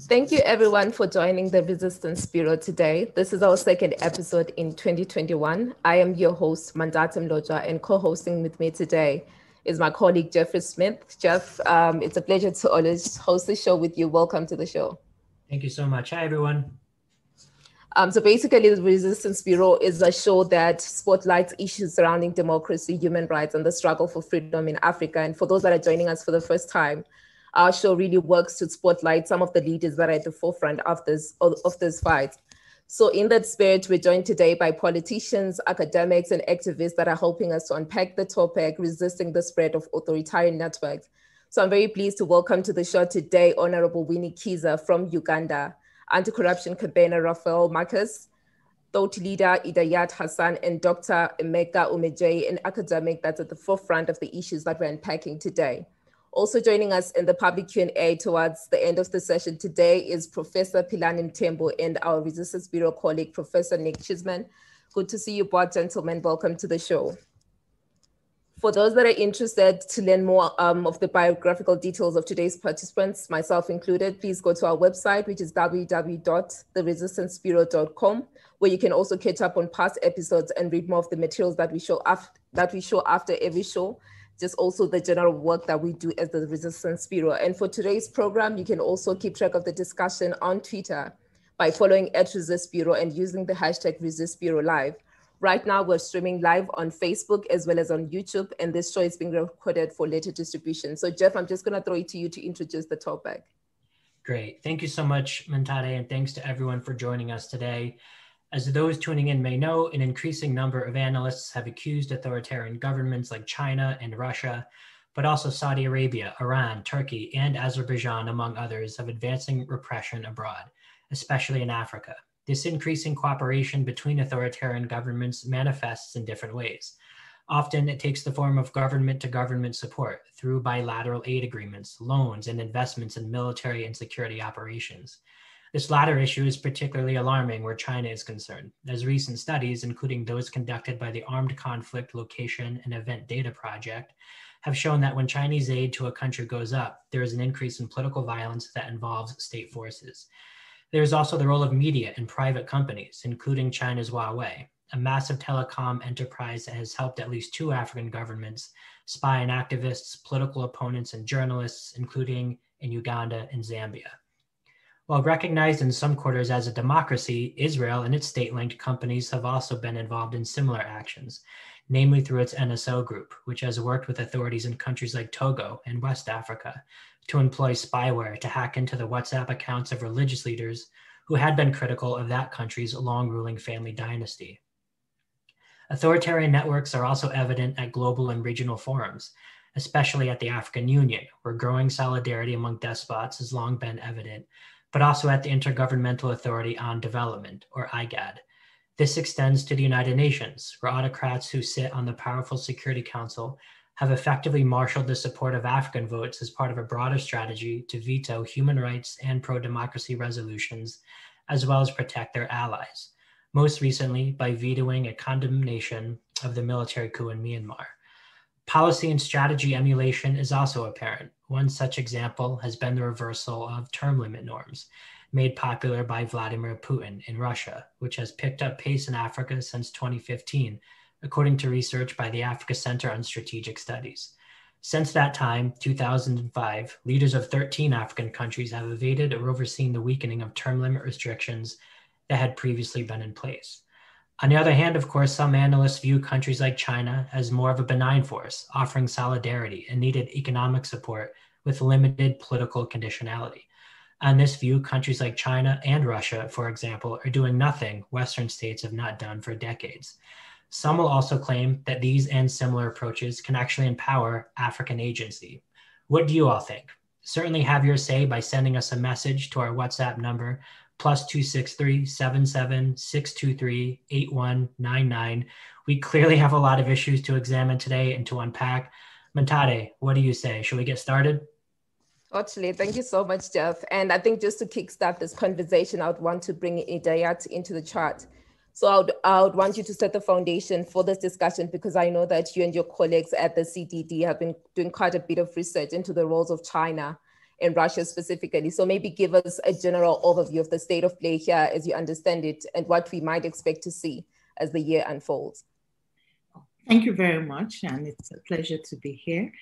Thank you everyone for joining the Resistance Bureau today. This is our second episode in 2021. I am your host, Mandata Mloja, and co-hosting with me today is my colleague, Jeffrey Smith. Jeff, it's a pleasure to always host the show with you. Welcome to the show. Thank you so much. Hi, everyone. So basically, the Resistance Bureau is a show that spotlights issues surrounding democracy, human rights, and the struggle for freedom in Africa. And for those that are joining us for the first time, our show really works to spotlight some of the leaders that are at the forefront of this fight. So in that spirit, we're joined today by politicians, academics, and activists that are helping us to unpack the topic, resisting the spread of authoritarian networks. So I'm very pleased to welcome to the show today, Honorable Winnie Kiza from Uganda, anti-corruption campaigner Raphael Marcus, thought leader Idayat Hassan, and Dr. Emeka Umeje, an academic that's at the forefront of the issues that we're unpacking today. Also joining us in the public Q&A towards the end of the session today is Professor Philani Mthembu and our Resistance Bureau colleague, Professor Nick Chisman. Good to see you both, gentlemen. Welcome to the show. For those that are interested to learn more of the biographical details of today's participants, myself included, please go to our website, which is www.theresistancebureau.com, where you can also catch up on past episodes and read more of the materials that we show after every show, just also the general work that we do as the Resistance Bureau. And for today's program, you can also keep track of the discussion on Twitter by following @ResistBureau and using the hashtag #ResistBureauLive. Right now, we're streaming live on Facebook as well as on YouTube, and this show is being recorded for later distribution. So Jeff, I'm just gonna throw it to you to introduce the topic. Great, thank you so much, Mantade, and thanks to everyone for joining us today. As those tuning in may know, an increasing number of analysts have accused authoritarian governments like China and Russia, but also Saudi Arabia, Iran, Turkey, and Azerbaijan, among others, of advancing repression abroad, especially in Africa. This increasing cooperation between authoritarian governments manifests in different ways. Often it takes the form of government-to-government support through bilateral aid agreements, loans, and investments in military and security operations. This latter issue is particularly alarming where China is concerned, as recent studies, including those conducted by the Armed Conflict Location and Event Data Project, have shown that when Chinese aid to a country goes up, there is an increase in political violence that involves state forces. There is also the role of media and private companies, including China's Huawei, a massive telecom enterprise that has helped at least 2 African governments spy on activists, political opponents, and journalists, including in Uganda and Zambia. While recognized in some quarters as a democracy, Israel and its state-linked companies have also been involved in similar actions, namely through its NSO group, which has worked with authorities in countries like Togo and West Africa to employ spyware to hack into the WhatsApp accounts of religious leaders who had been critical of that country's long-ruling family dynasty. Authoritarian networks are also evident at global and regional forums, especially at the African Union, where growing solidarity among despots has long been evident, but also at the Intergovernmental Authority on Development, or IGAD. This extends to the United Nations, where autocrats who sit on the powerful Security Council have effectively marshaled the support of African votes as part of a broader strategy to veto human rights and pro-democracy resolutions, as well as protect their allies, most recently by vetoing a condemnation of the military coup in Myanmar. Policy and strategy emulation is also apparent. One such example has been the reversal of term limit norms, made popular by Vladimir Putin in Russia, which has picked up pace in Africa since 2015, according to research by the Africa Center on Strategic Studies. Since that time, 2005, leaders of 13 African countries have evaded or overseen the weakening of term limit restrictions that had previously been in place. On the other hand, of course, some analysts view countries like China as more of a benign force, offering solidarity and needed economic support with limited political conditionality. On this view, countries like China and Russia, for example, are doing nothing Western states have not done for decades. Some will also claim that these and similar approaches can actually empower African agency. What do you all think? Certainly have your say by sending us a message to our WhatsApp number, +263 77 623 8199. We clearly have a lot of issues to examine today and to unpack. Mantade, what do you say? Should we get started? Totally. Thank you so much, Jeff. And I think just to kickstart this conversation, I would want to bring Idayat into the chat. So I would want you to set the foundation for this discussion, because I know that you and your colleagues at the CDD have been doing quite a bit of research into the roles of China in Russia specifically. So maybe give us a general overview of the state of play here as you understand it and what we might expect to see as the year unfolds. Thank you very much, and it's a pleasure to be here.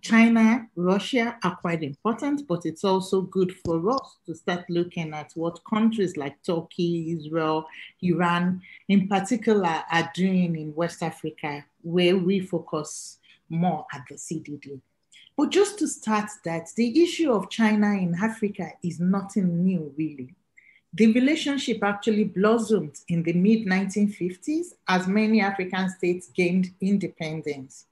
China, Russia are quite important, but it's also good for us to start looking at what countries like Turkey, Israel, Iran in particular are doing in West Africa, where we focus more at the CDD. But just to start that, the issue of China in Africa is nothing new, really. The relationship actually blossomed in the mid-1950s as many African states gained independence.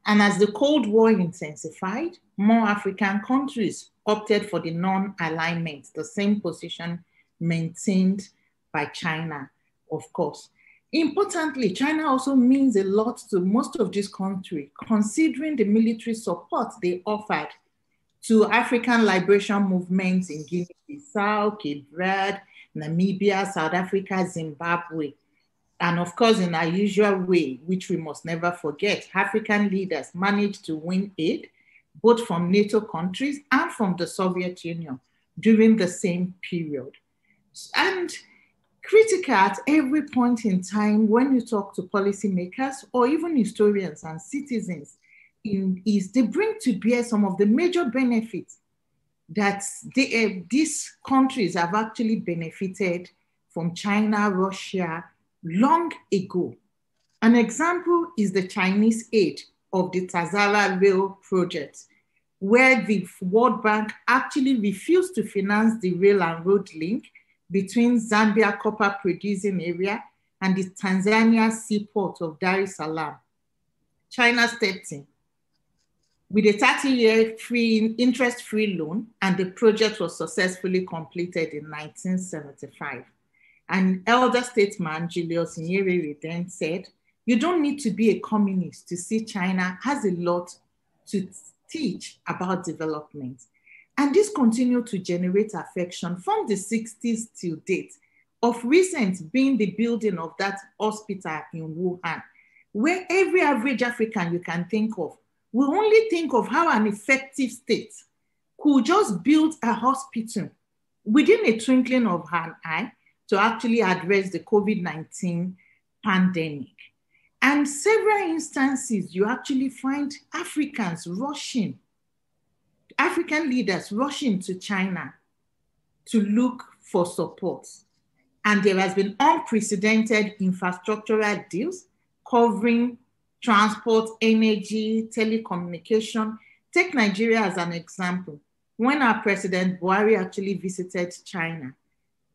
And as the Cold War intensified, more African countries opted for the non-alignment, the same position maintained by China, of course. Importantly, China also means a lot to most of these countries, considering the military support they offered to African liberation movements in Guinea-Bissau, Cape Verde, Namibia, South Africa, Zimbabwe. And of course, in our usual way, which we must never forget, African leaders managed to win aid, both from NATO countries and from the Soviet Union during the same period. And critical at every point in time when you talk to policymakers or even historians and citizens is they bring to bear some of the major benefits that these countries have actually benefited from China, Russia, long ago. An example is the Chinese aid of the Tazara Rail project, where the World Bank actually refused to finance the rail and road link between Zambia copper producing area and the Tanzania seaport of Dar es Salaam. China stepped in with a 30-year interest-free loan, and the project was successfully completed in 1975. An elder statesman, Julius Nyerere, then said, "You don't need to be a communist to see China has a lot to teach about development." And this continued to generate affection from the 60s till date, of recent being the building of that hospital in Wuhan, where every average African you can think of will only think of how an effective state could just build a hospital within a twinkling of an eye to actually address the COVID-19 pandemic. And several instances, you actually find African leaders rushing to China to look for support. And there has been unprecedented infrastructural deals covering transport, energy, telecommunication. Take Nigeria as an example. When our President Buhari actually visited China,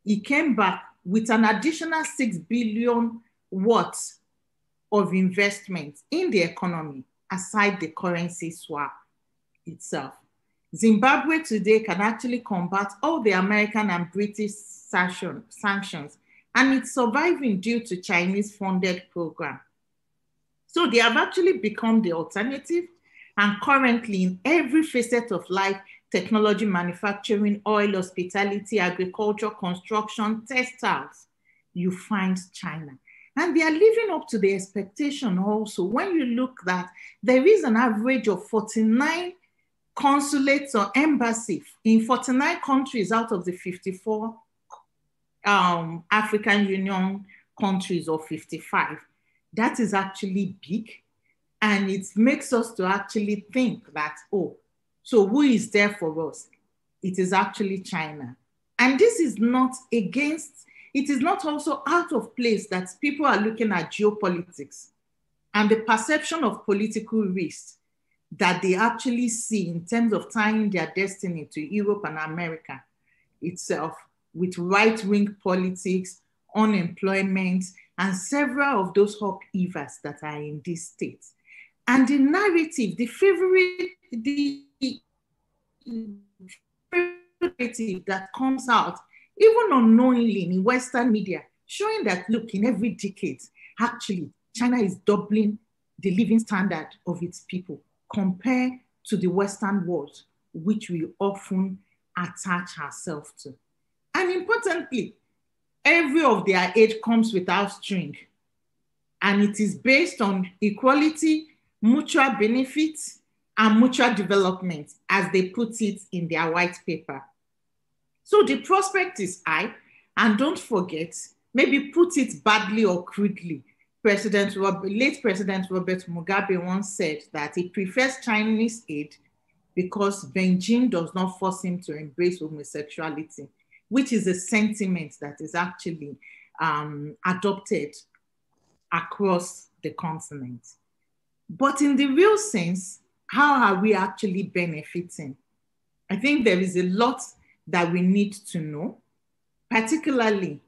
he came back with an additional 6 billion watts of investment in the economy, aside the currency swap itself. Zimbabwe today can actually combat all the American and British sanctions, and it's surviving due to Chinese-funded program. So they have actually become the alternative, and currently in every facet of life, technology, manufacturing, oil, hospitality, agriculture, construction, textiles, you find China. And they are living up to the expectation also. When you look that there is an average of 49 consulates or embassies in 49 countries out of the 54 African Union countries, or 55. That is actually big. And it makes us to actually think that, oh, so who is there for us? It is actually China. And this is not against, it is not also out of place that people are looking at geopolitics and the perception of political risk that they actually see in terms of tying their destiny to Europe and America itself, with right-wing politics, unemployment, and several of those upheavals that are in these states. And the narrative, the favorite narrative that comes out, even unknowingly in Western media, showing that, look, in every decade, actually, China is doubling the living standard of its people compared to the Western world, which we often attach ourselves to. And importantly, every of their aid comes without string, and it is based on equality, mutual benefits, and mutual development, as they put it in their white paper. So the prospect is high, and don't forget, maybe put it badly or crudely, late President Robert Mugabe once said that he prefers Chinese aid because Beijing does not force him to embrace homosexuality, which is a sentiment that is actually adopted across the continent. But in the real sense, how are we actually benefiting? I think there is a lot that we need to know, particularly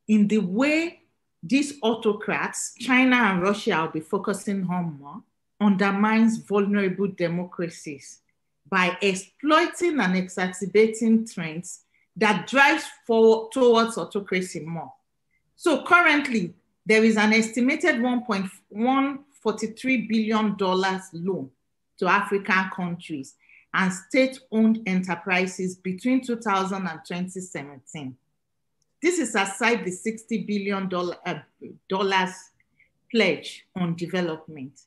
in the way these autocrats, China and Russia, I'll be focusing on more, undermines vulnerable democracies by exploiting and exacerbating trends that drives forward towards autocracy more. So currently, there is an estimated $1.143 billion loan to African countries and state-owned enterprises between 2000 and 2017. This is aside the $60 billion pledge on development.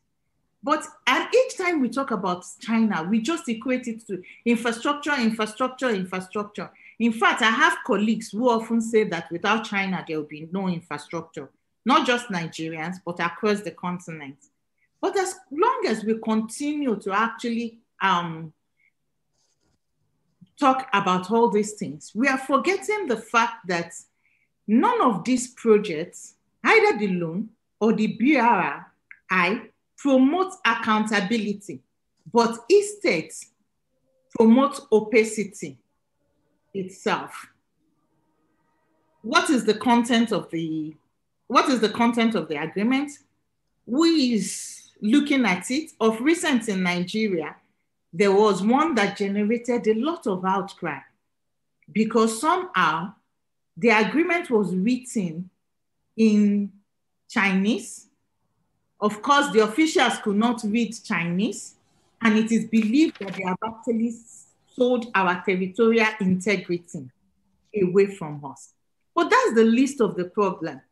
But at each time we talk about China, we just equate it to infrastructure, infrastructure, infrastructure. In fact, I have colleagues who often say that without China, there will be no infrastructure, not just Nigerians, but across the continent. But as long as we continue to actually talk about all these things, we are forgetting the fact that none of these projects, either the loan or the BRI, promote accountability, but instead promote opacity itself. What is the content of the agreement? Who is looking at it? Of recent in Nigeria, there was one that generated a lot of outcry because somehow the agreement was written in Chinese. Of course, the officials could not read Chinese, and it is believed that they have actually sold our territorial integrity away from us. But that's the least of the problem.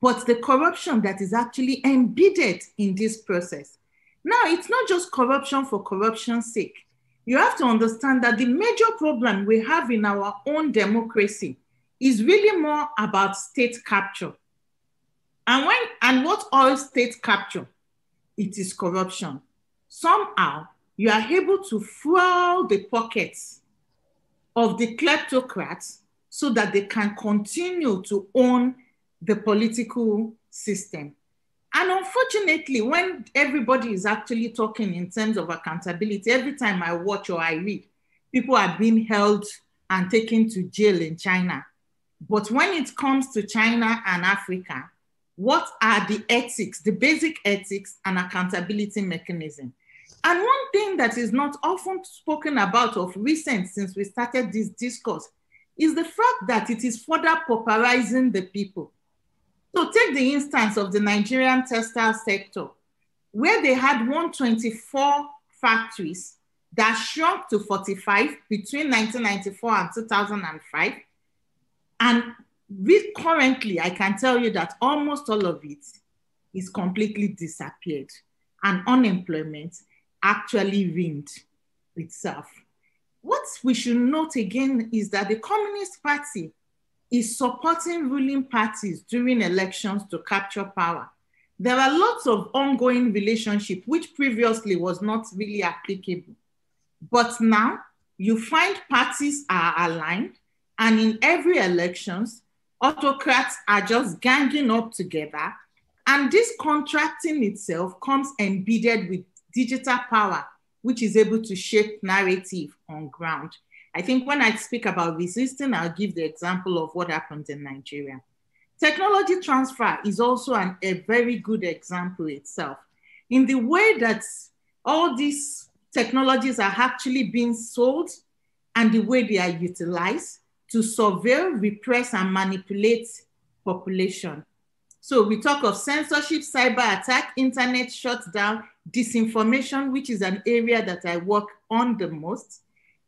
But the corruption that is actually embedded in this process. Now, it's not just corruption for corruption's sake. You have to understand that the major problem we have in our own democracy is really more about state capture. And what all state capture? It is corruption. Somehow, you are able to fuel the pockets of the kleptocrats so that they can continue to own the political system. And unfortunately, when everybody is actually talking in terms of accountability, every time I watch or I read, people are being held and taken to jail in China. But when it comes to China and Africa, what are the ethics, the basic ethics and accountability mechanism? And one thing that is not often spoken about of recent since we started this discourse is the fact that it is further pauperizing the people. So take the instance of the Nigerian textile sector, where they had 124 factories that shrunk to 45 between 1994 and 2005. And currently, I can tell you that almost all of it is completely disappeared, and unemployment actually reigned itself. What we should note again is that the Communist Party is supporting ruling parties during elections to capture power. There are lots of ongoing relationship which previously was not really applicable. But now you find parties are aligned, and in every elections, autocrats are just ganging up together, and this contracting itself comes embedded with digital power, which is able to shape narrative on ground. I think when I speak about resisting, I'll give the example of what happened in Nigeria. Technology transfer is also a very good example itself, in the way that all these technologies are actually being sold and the way they are utilized to surveil, repress, and manipulate population. So we talk of censorship, cyber attack, internet shutdown, disinformation, which is an area that I work on the most.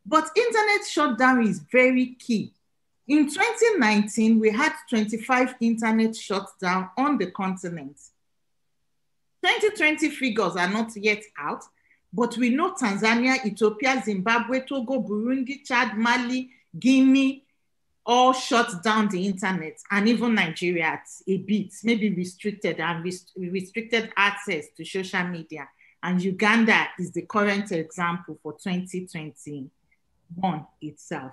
But internet shutdown is very key. In 2019, we had 25 internet shutdown on the continent. 2020 figures are not yet out, But we know Tanzania, Ethiopia, Zimbabwe, Togo, Burundi, Chad, Mali, Guinea, all shut down the internet, and even Nigeria a bit, maybe restricted access to social media. And Uganda is the current example for 2021 itself.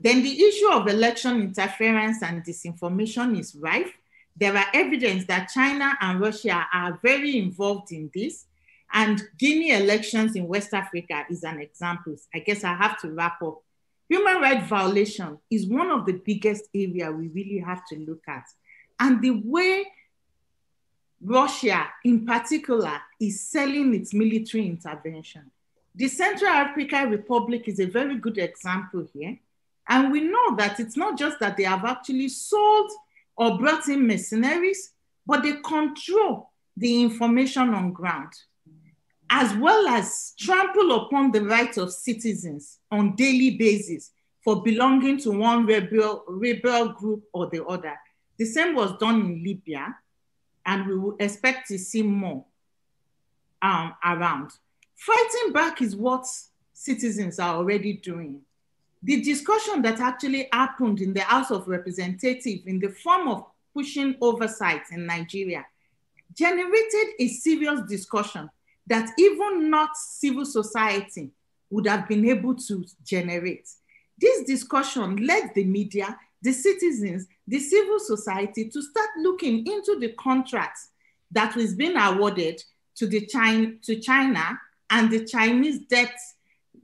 Then the issue of election interference and disinformation is rife. There are evidence that China and Russia are very involved in this. And Guinea elections in West Africa is an example. I guess I have to wrap up. Human rights violation is one of the biggest areas we really have to look at. And the way Russia, in particular, is selling its military intervention. The Central African Republic is a very good example here. And we know that it's not just that they have actually sold or brought in mercenaries, but they control the information on ground, as well as trample upon the rights of citizens on daily basis for belonging to one rebel group or the other. The same was done in Libya, and we will expect to see more around. Fighting back is what citizens are already doing. The discussion that actually happened in the House of Representatives in the form of pushing oversight in Nigeria generated a serious discussion that even not civil society would have been able to generate. This discussion led the media, the citizens, the civil society to start looking into the contracts that was being awarded to China and the Chinese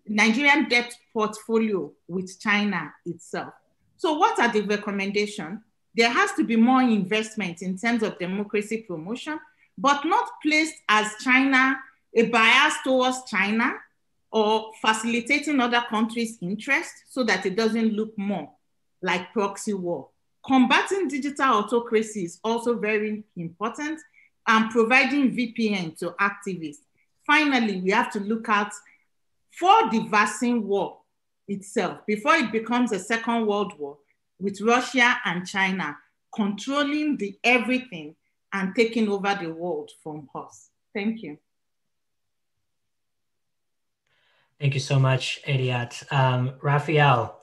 Nigerian debt portfolio with China itself. So what are the recommendations? There has to be more investment in terms of democracy promotion, but not placed as China, a bias towards China, or facilitating other countries' interests so that it doesn't look more like proxy war. Combating digital autocracy is also very important, and providing VPN to activists. Finally, we have to look out for the vaccine war itself before it becomes a second world war with Russia and China controlling the everything and taking over the world from us. Thank you. Thank you so much, Idiat. Raphael,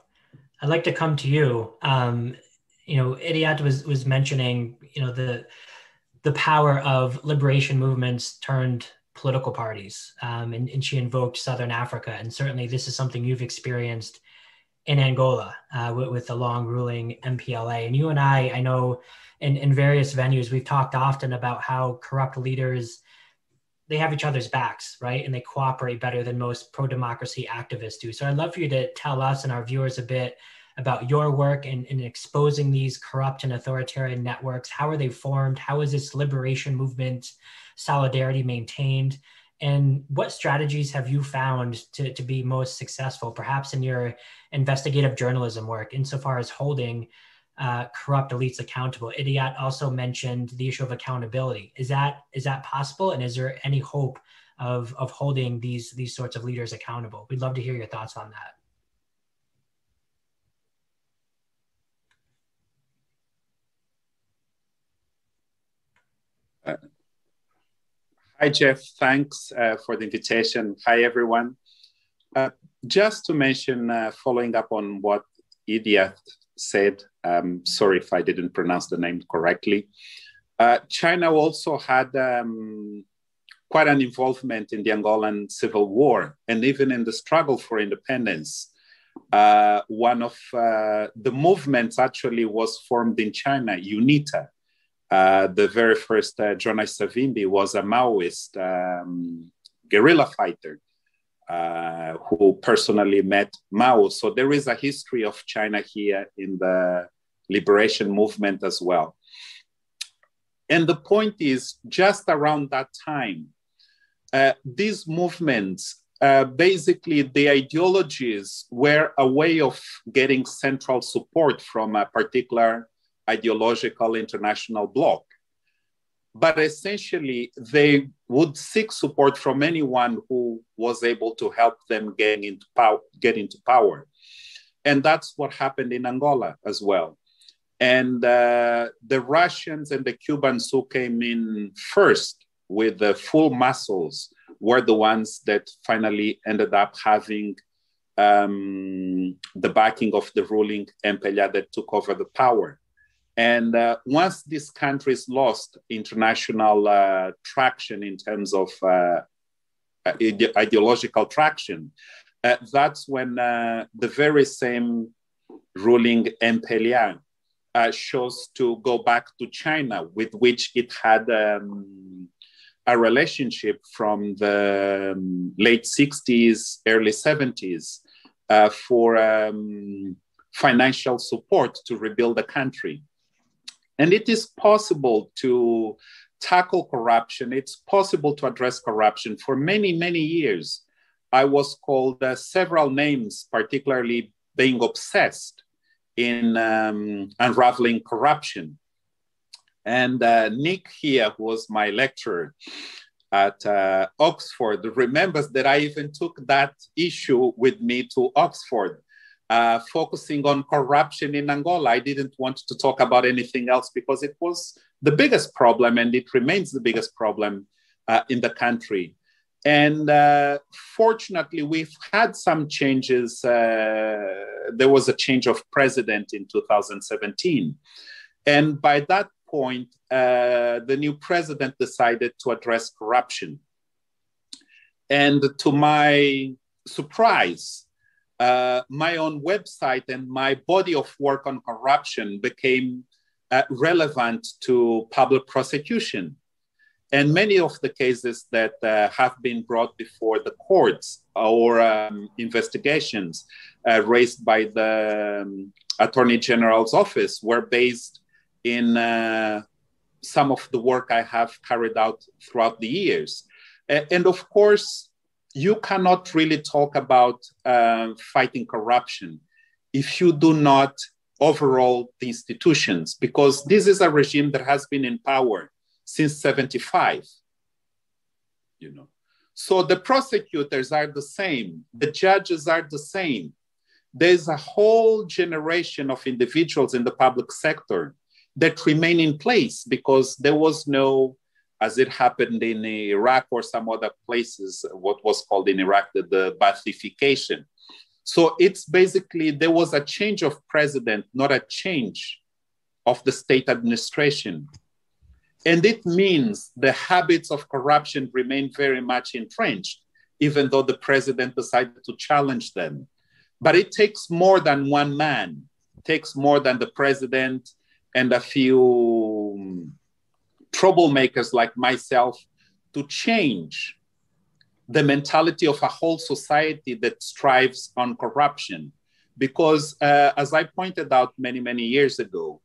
I'd like to come to you. Idiat was mentioning, the power of liberation movements turned political parties, and she invoked Southern Africa. And certainly this is something you've experienced in Angola with the long-ruling MPLA. And you and I know in various venues, we've talked often about how corrupt leaders, they have each other's backs, right? And they cooperate better than most pro-democracy activists do. So I'd love for you to tell us and our viewers a bit about your work in exposing these corrupt and authoritarian networks. How are they formed? How is this liberation movement solidarity maintained? And what strategies have you found to be most successful, perhaps in your investigative journalism work, insofar as holding corrupt elites accountable? Idiat also mentioned the issue of accountability. Is that possible? And is there any hope of holding these sorts of leaders accountable? We'd love to hear your thoughts on that. Hi, Jeff. Thanks for the invitation. Hi, everyone. Just to mention, following up on what Idiat said, sorry if I didn't pronounce the name correctly. China also had quite an involvement in the Angolan civil war, and even in the struggle for independence. One of the movements actually was formed in China, UNITA. The very first Jonas Savimbi was a Maoist guerrilla fighter who personally met Mao. So there is a history of China here in the liberation movement as well. And the point is, just around that time, these movements, basically the ideologies were a way of getting central support from a particular ideological international bloc. But essentially, they would seek support from anyone who was able to help them get into power. And that's what happened in Angola as well. And the Russians and the Cubans who came in first with the full muscles were the ones that finally ended up having the backing of the ruling MPLA that took over the power. And once these countries lost international traction in terms of ideological traction, that's when the very same ruling MPLA chose to go back to China, with which it had a relationship from the late 60s, early 70s for financial support to rebuild the country. And it is possible to tackle corruption. It's possible to address corruption. For many, many years, I was called several names, particularly being obsessed in unraveling corruption. And Nick here, who was my lecturer at Oxford, remembers that I even took that issue with me to Oxford, focusing on corruption in Angola. I didn't want to talk about anything else because it was the biggest problem, and it remains the biggest problem in the country. And fortunately, we've had some changes. There was a change of president in 2017. And by that point, the new president decided to address corruption. And to my surprise, my own website and my body of work on corruption became relevant to public prosecution. And many of the cases that have been brought before the courts or investigations raised by the Attorney General's office were based in some of the work I have carried out throughout the years. And of course, you cannot really talk about fighting corruption if you do not overhaul the institutions, because this is a regime that has been in power since 75, you know. So the prosecutors are the same, the judges are the same. There's a whole generation of individuals in the public sector that remain in place because there was no, as it happened in Iraq or some other places, what was called in Iraq the Baathification. So it's basically, there was a change of president, not a change of the state administration. And it means the habits of corruption remain very much entrenched, even though the president decided to challenge them. But it takes more than one man. It takes more than the president and a few troublemakers like myself to change the mentality of a whole society that strives on corruption. Because as I pointed out many, many years ago,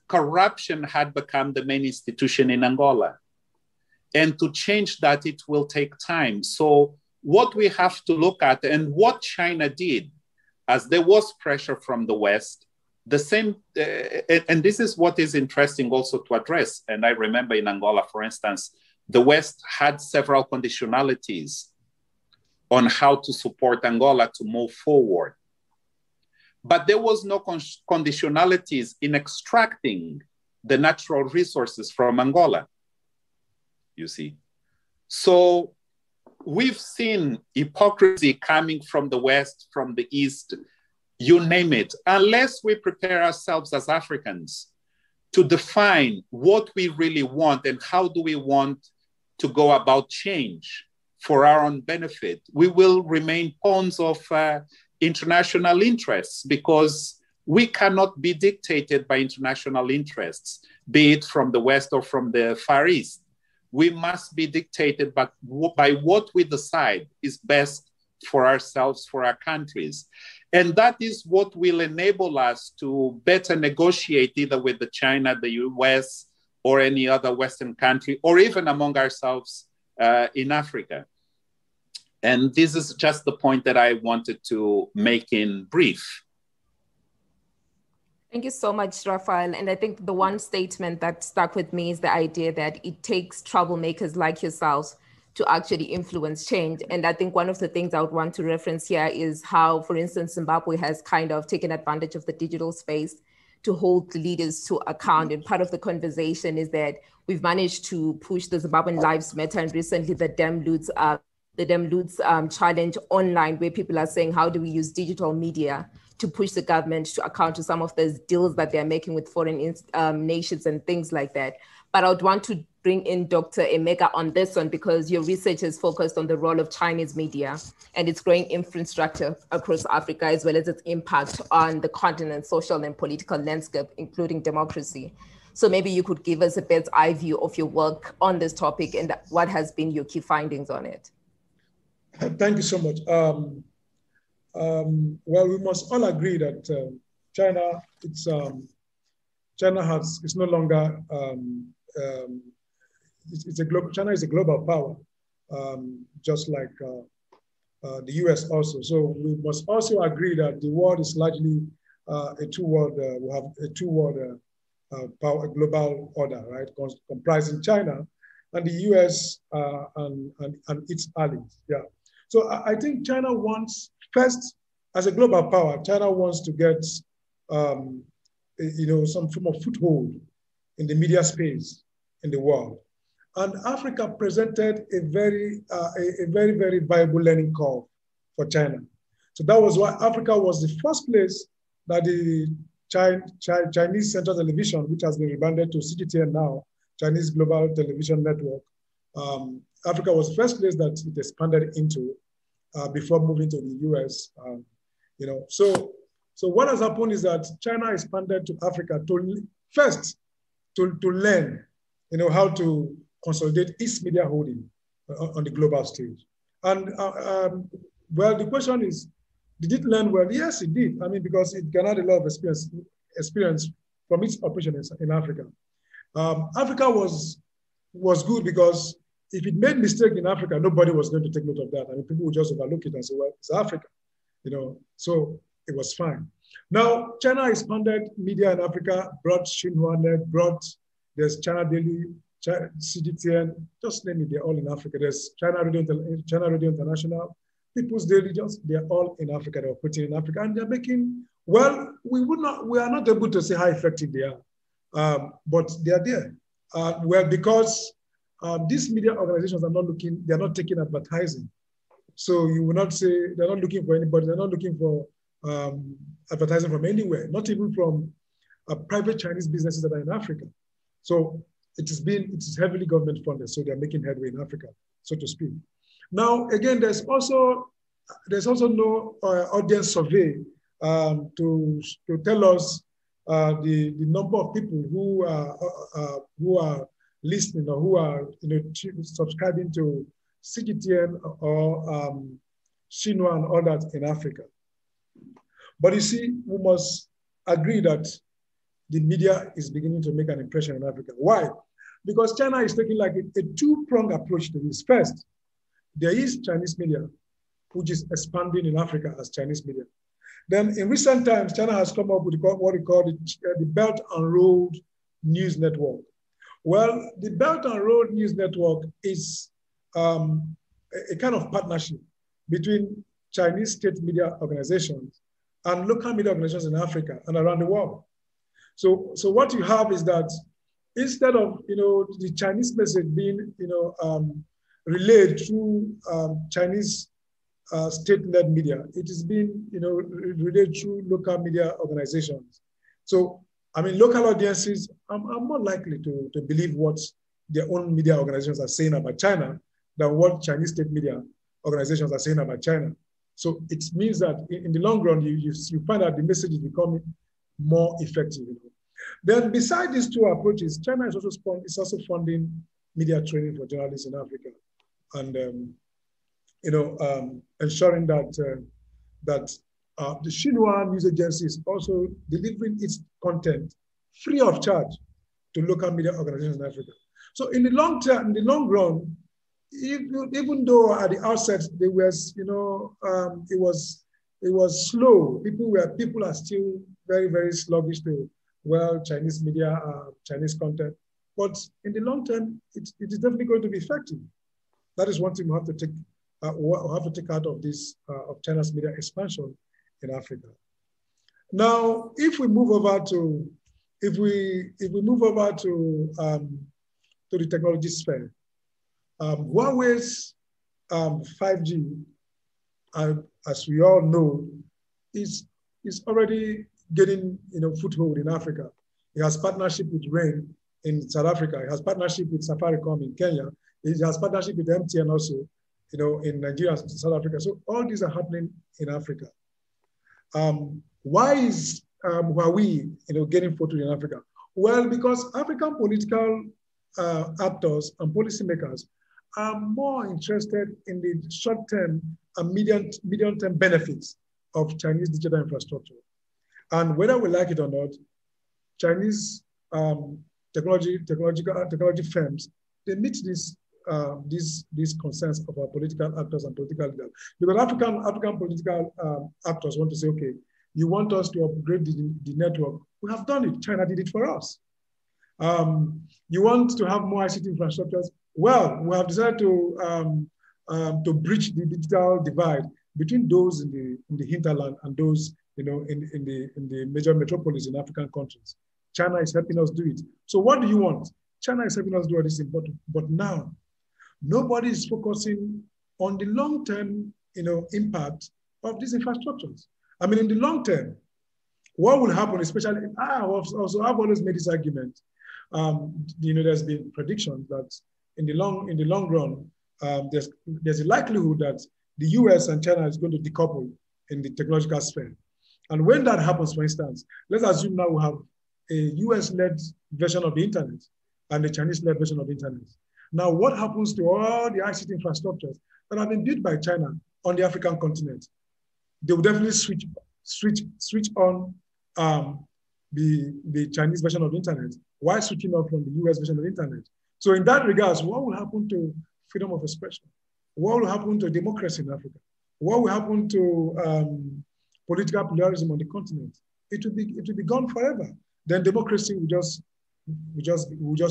corruption had become the main institution in Angola. And to change that, it will take time. So what we have to look at, and what China did, as there was pressure from the West, the same, and this is what is interesting also to address. And I remember in Angola, for instance, the West had several conditionalities on how to support Angola to move forward. But there was no conditionalities in extracting the natural resources from Angola, you see. So we've seen hypocrisy coming from the West, from the East, you name it, unless we prepare ourselves as Africans to define what we really want and how do we want to go about change for our own benefit, we will remain pawns of international interests, because we cannot be dictated by international interests, be it from the West or from the Far East. We must be dictated by what we decide is best for ourselves, for our countries. And that is what will enable us to better negotiate either with the China, the US, or any other Western country, or even among ourselves in Africa. And this is just the point that I wanted to make in brief. Thank you so much, Raphael. And I think the one statement that stuck with me is the idea that it takes troublemakers like yourselves to actually influence change. And I think one of the things I would want to reference here is how, for instance, Zimbabwe has kind of taken advantage of the digital space to hold leaders to account. And part of the conversation is that we've managed to push the Zimbabwean Lives Matter and recently the Dem Loots challenge online, where people are saying, how do we use digital media to push the government to account to some of those deals that they're making with foreign nations and things like that. But I would want to bring in Dr. Emeka on this one, because your research is focused on the role of Chinese media and its growing infrastructure across Africa, as well as its impact on the continent's social and political landscape, including democracy. So maybe you could give us a bird's eye view of your work on this topic and what has been your key findings on it. Thank you so much. Well, we must all agree that China is no longer China is a global power, just like the US also. So we must also agree that the world is largely a two-world. We have a two-world power, global order, right, comprising China and the US and its allies. Yeah. So I think China wants, first, as a global power, China wants to get some form of foothold in the media space in the world. And Africa presented a very, very viable learning curve for China. So that was why Africa was the first place that the Chinese Central Television, which has been rebranded to CGTN now, Chinese Global Television Network, Africa was the first place that it expanded into before moving to the US. So what has happened is that China expanded to Africa to learn, how to consolidate its media holding on the global stage. And well, the question is, did it learn well? Yes, it did. I mean, because it garnered a lot of experience from its operations in Africa. Africa was good because if it made mistake in Africa, nobody was going to take note of that. I mean, people would just overlook it and say, well, it's Africa, so it was fine. Now, China expanded media in Africa, brought Xinhua, there's China Daily, CGTN, just name it, they're all in Africa. There's China Radio International, People's Daily, they're all in Africa, they're operating in Africa, and they're making, well, we are not able to say how effective they are, but they are there. Well, because these media organizations they're not taking advertising. So you will not say, they're not looking for anybody, they're not looking for advertising from anywhere, not even from private Chinese businesses that are in Africa. So it is heavily government funded, so they're making headway in Africa, so to speak. Now, again, there's also no audience survey to tell us the number of people who are listening or who are subscribing to CGTN or Xinhua and all that in Africa. But you see, we must agree that the media is beginning to make an impression in Africa. Why? Because China is taking like a two-pronged approach to this. First, there is Chinese media, which is expanding in Africa as Chinese media. Then in recent times, China has come up with what we call the Belt and Road News Network. Well, the Belt and Road News Network is a kind of partnership between Chinese state media organizations and local media organizations in Africa and around the world. So what you have is that instead of the Chinese message being relayed through Chinese state-led media, it is being relayed through local media organizations. So I mean, local audiences are more likely to believe what their own media organizations are saying about China than what Chinese state media organizations are saying about China. So it means that in the long run, you find that the message is becoming more effective. Then beside these two approaches, China is also funding media training for journalists in Africa, and ensuring that the Xinhua news agency is also delivering its content free of charge to local media organizations in Africa. So in the long term, in the long run, even though at the outset there was, it was slow. People are still very, very sluggish to Chinese media, Chinese content. But in the long term, it is definitely going to be effective. That is one thing we have to take out of this of China's media expansion in Africa. Now, if we move over to the technology sphere, Huawei's 5G, as we all know, is already getting foothold in Africa. It has partnership with Rain in South Africa. It has partnership with Safaricom in Kenya. It has partnership with MTN also, in Nigeria and South Africa. So all these are happening in Africa. Why is Huawei, getting foothold in Africa? Well, because African political actors and policymakers are more interested in the short-term and medium-term benefits of Chinese digital infrastructure. And whether we like it or not, Chinese technology firms, they meet these concerns of our political actors and political leaders. Because African political actors want to say, okay, you want us to upgrade the network. We have done it. China did it for us. You want to have more ICT infrastructures? Well, we have decided to bridge the digital divide between those in the hinterland and those in the major metropolis in African countries. China is helping us do it. So what do you want? China is helping us do this important. But now, nobody is focusing on the long-term impact of these infrastructures. I mean, in the long term, what will happen, especially, I've always made this argument. There's been predictions that in the long run, there's a likelihood that the US and China is going to decouple in the technological sphere. And when that happens, for instance, let's assume now we have a US-led version of the internet and a Chinese-led version of the internet. Now, what happens to all the ICT infrastructures that have been built by China on the African continent? They will definitely switch on the Chinese version of the internet while switching off from the US version of the internet. So in that regards, what will happen to freedom of expression? What will happen to democracy in Africa? What will happen to political pluralism on the continent? It will be gone forever. Then democracy will just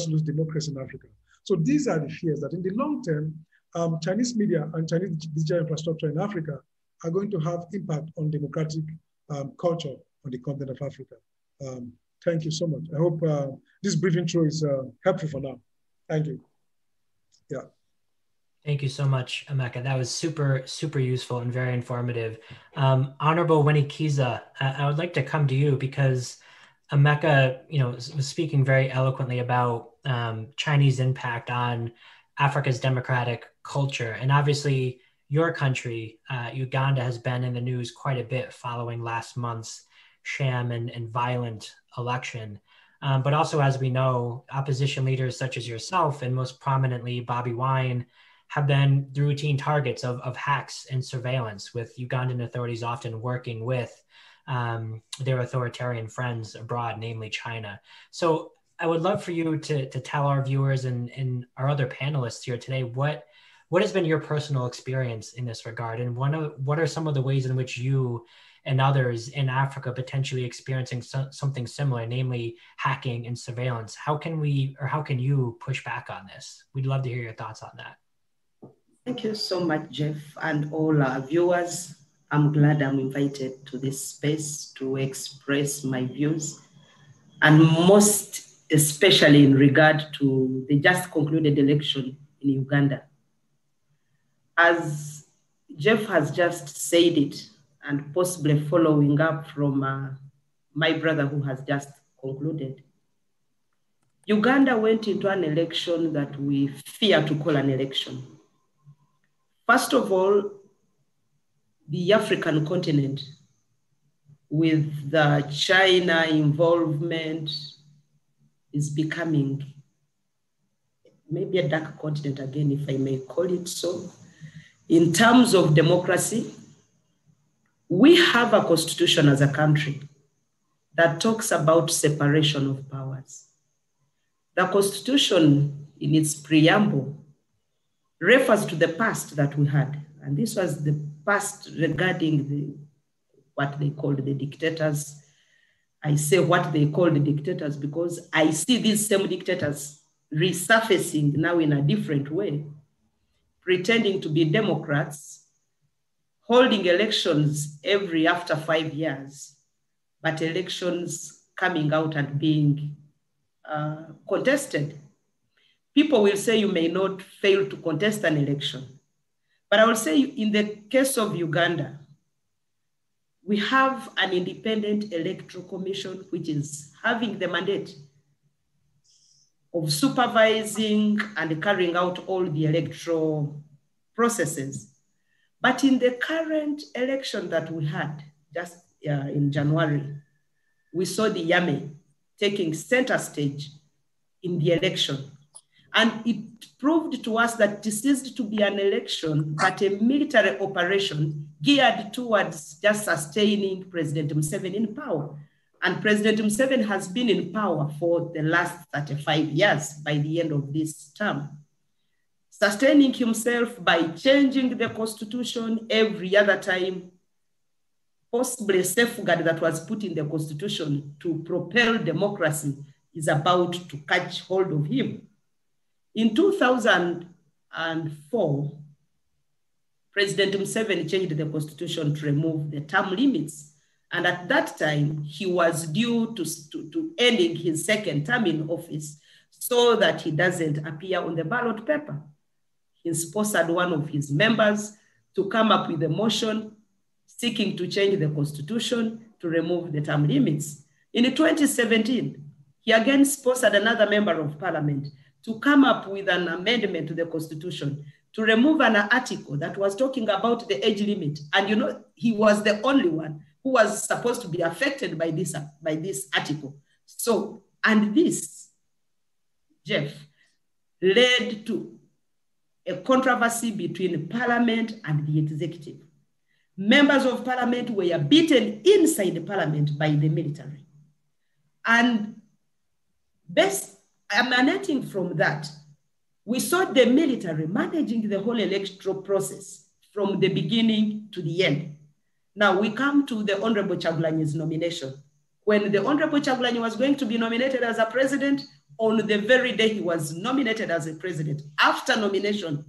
lose democracy in Africa. So these are the fears that in the long term, Chinese media and Chinese digital infrastructure in Africa are going to have impact on democratic culture on the continent of Africa. Thank you so much. I hope this briefing through is helpful for now. Thank you. Yeah. Thank you so much, Emeka. That was super, super useful and very informative. Honorable Winnie Kiza, I would like to come to you because Emeka, was speaking very eloquently about Chinese impact on Africa's democratic culture. And obviously, your country, Uganda, has been in the news quite a bit following last month's sham and violent election. But also, as we know, opposition leaders such as yourself and most prominently Bobby Wine have been the routine targets of hacks and surveillance, with Ugandan authorities often working with their authoritarian friends abroad, namely China. So I would love for you to tell our viewers and our other panelists here today what has been your personal experience in this regard, and what are some of the ways in which you and others in Africa potentially experiencing something similar, namely hacking and surveillance? How can you push back on this? We'd love to hear your thoughts on that. Thank you so much, Jeff, and all our viewers. I'm glad I'm invited to this space to express my views, and most especially in regard to the just concluded election in Uganda. As Jeff has just said it, and possibly following up from my brother who has just concluded, Uganda went into an election that we fear to call an election. First of all, the African continent, with the China involvement, is becoming maybe a dark continent again, if I may call it so. In terms of democracy, we have a constitution as a country that talks about separation of powers. The constitution, in its preamble, refers to the past that we had. And this was the past regarding what they called the dictators. I say what they call the dictators because I see these same dictators resurfacing now in a different way, pretending to be democrats, holding elections after 5 years, but elections coming out and being contested. People will say you may not fail to contest an election. But I will say in the case of Uganda, we have an independent electoral commission which is having the mandate of supervising and carrying out all the electoral processes. But in the current election that we had just in January, we saw the Yame taking center stage in the election. And it proved to us that this is to be an election, but a military operation geared towards just sustaining President Museveni in power. And President Museveni has been in power for the last 35 years by the end of this term, sustaining himself by changing the constitution every other time, possibly a safeguard that was put in the constitution to propel democracy is about to catch hold of him. In 2004, President Museveni changed the constitution to remove the term limits. And at that time, he was due to ending his second term in office so that he doesn't appear on the ballot paper. He sponsored one of his members to come up with a motion seeking to change the constitution to remove the term limits. In 2017, he again sponsored another member of parliament to come up with an amendment to the constitution to remove an article that was talking about the age limit. And you know, he was the only one who was supposed to be affected by this article. So, and this, Jeff, led to a controversy between parliament and the executive. Members of parliament were beaten inside the parliament by the military. And emanating from that, we saw the military managing the whole electoral process from the beginning to the end. Now we come to the Honorable Chagulanyi's nomination. When the Honorable Chagulanyi was going to be nominated as a president, on the very day he was nominated as a president, after nomination,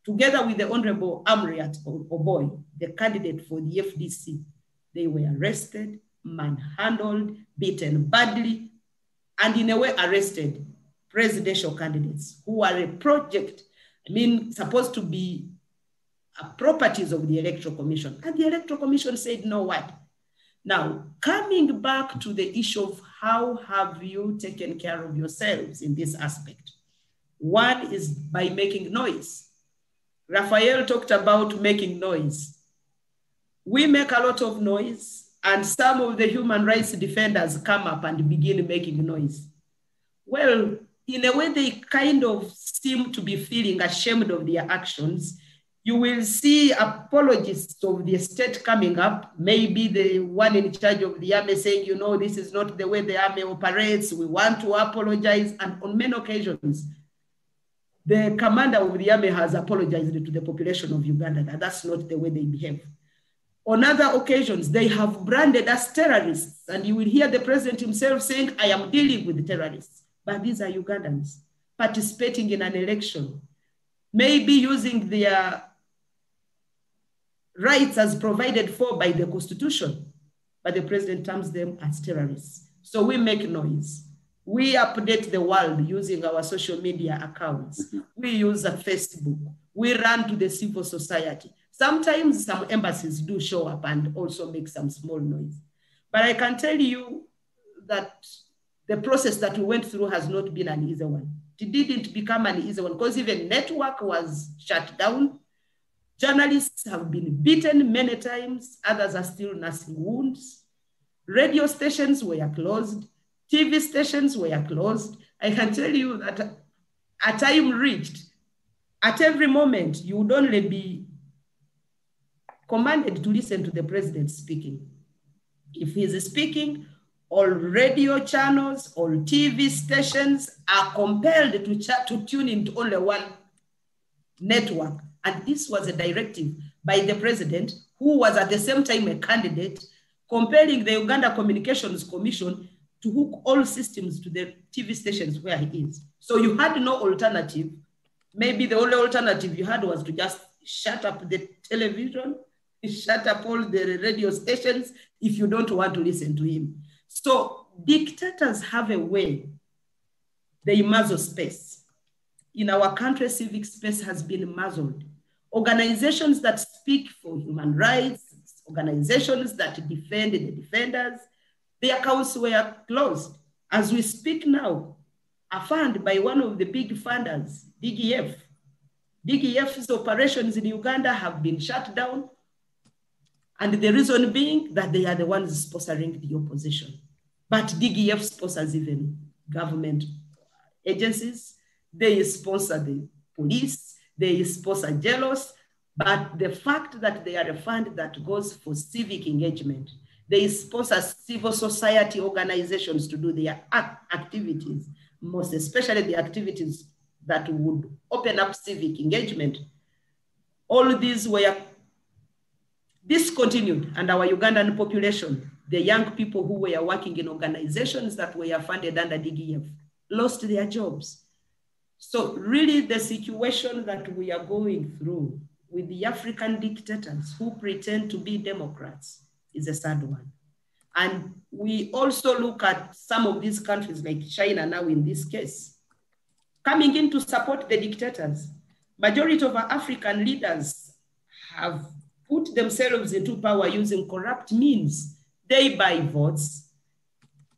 together with the Honorable Amriat Oboy, the candidate for the FDC, they were arrested, manhandled, beaten badly, and in a way arrested presidential candidates who are a project, supposed to be properties of the Electoral Commission. And the Electoral Commission said, no what? Now, coming back to the issue of how have you taken care of yourselves in this aspect? One is by making noise. Raphael talked about making noise. We make a lot of noise, and some of the human rights defenders come up and begin making noise. Well, in a way, they kind of seem to be feeling ashamed of their actions. You will see apologists of the state coming up, maybe the one in charge of the army saying, you know, this is not the way the army operates. We want to apologize. And on many occasions, the commander of the army has apologized to the population of Uganda that that's not the way they behave. On other occasions, they have branded us terrorists, and you will hear the president himself saying, I am dealing with the terrorists. But these are Ugandans participating in an election, maybe using their rights as provided for by the Constitution, but the president terms them as terrorists. So we make noise. We update the world using our social media accounts. We use a Facebook. We run to the civil society. Sometimes some embassies do show up and also make some small noise. But I can tell you that the process that we went through has not been an easy one. It didn't become an easy one because even network was shut down. Journalists have been beaten many times. Others are still nursing wounds. Radio stations were closed. TV stations were closed. I can tell you that a time reached, at every moment, you would only be commanded to listen to the president speaking. If he's speaking, all radio channels, all TV stations are compelled to tune into only one network. And this was a directive by the president, who was at the same time a candidate, compelling the Uganda Communications Commission to hook all systems to the TV stations where he is. So you had no alternative. Maybe the only alternative you had was to just shut up the television, shut up all the radio stations, if you don't want to listen to him. So dictators have a way, they muzzle space. In our country, civic space has been muzzled. Organizations that speak for human rights, organizations that defend the defenders, their accounts were closed. As we speak now, a fund by one of the big funders, DGF. DGF's operations in Uganda have been shut down. And the reason being that they are the ones sponsoring the opposition. But DGF sponsors even government agencies. They sponsor the police. They sponsor jailers. But the fact that they are a fund that goes for civic engagement, they sponsor civil society organizations to do their activities, most especially the activities that would open up civic engagement. All of these were discontinued, and our Ugandan population, the young people who were working in organizations that were funded under DGF, lost their jobs. So really the situation that we are going through with the African dictators who pretend to be democrats is a sad one. And we also look at some of these countries like China now in this case, coming in to support the dictators. Majority of our African leaders have put themselves into power using corrupt means. They buy votes,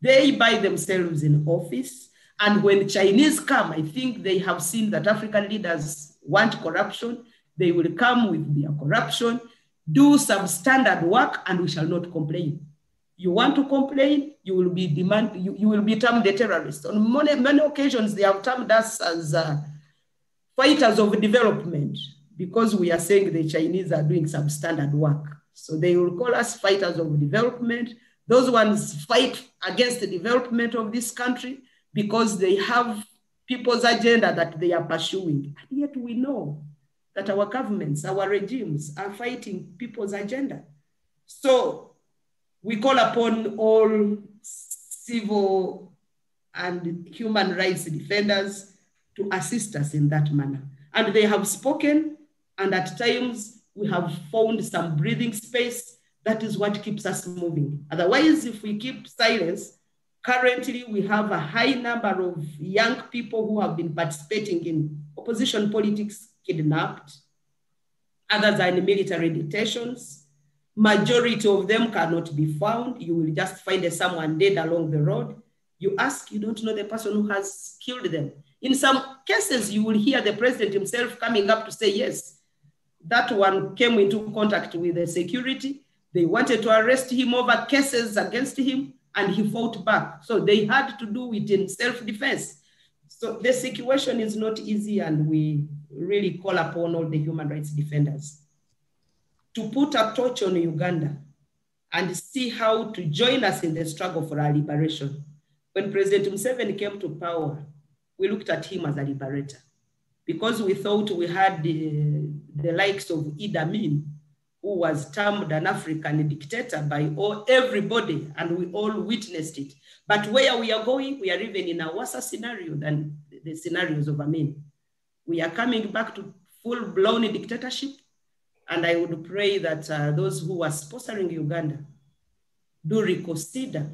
they buy themselves in office. And when Chinese come, I think they have seen that African leaders want corruption. They will come with their corruption, do some standard work, and we shall not complain. You want to complain, you will be you will be termed a terrorist. On many occasions, they have termed us as fighters of development because we are saying the Chinese are doing some standard work. So they will call us fighters of development. Those ones fight against the development of this country because they have people's agenda that they are pursuing. And yet we know that our governments, our regimes are fighting people's agenda. So we call upon all civil and human rights defenders to assist us in that manner. And they have spoken, and at times we have found some breathing space. That is what keeps us moving. Otherwise, if we keep silence, currently we have a high number of young people who have been participating in opposition politics kidnapped. Others are in military detentions. Majority of them cannot be found. You will just find someone dead along the road. You ask, you don't know the person who has killed them. In some cases, you will hear the president himself coming up to say, yes, that one came into contact with the security. They wanted to arrest him over cases against him, and he fought back. So they had to do it in self-defense. So the situation is not easy, and we really call upon all the human rights defenders to put a torch on Uganda and see how to join us in the struggle for our liberation. When President Museveni came to power, we looked at him as a liberator because we thought we had the likes of Idi Amin, who was termed an African dictator by everybody, and we all witnessed it. But where we are going, we are even in a worse scenario than the scenarios of Amin. We are coming back to full-blown dictatorship, and I would pray that those who are sponsoring Uganda do reconsider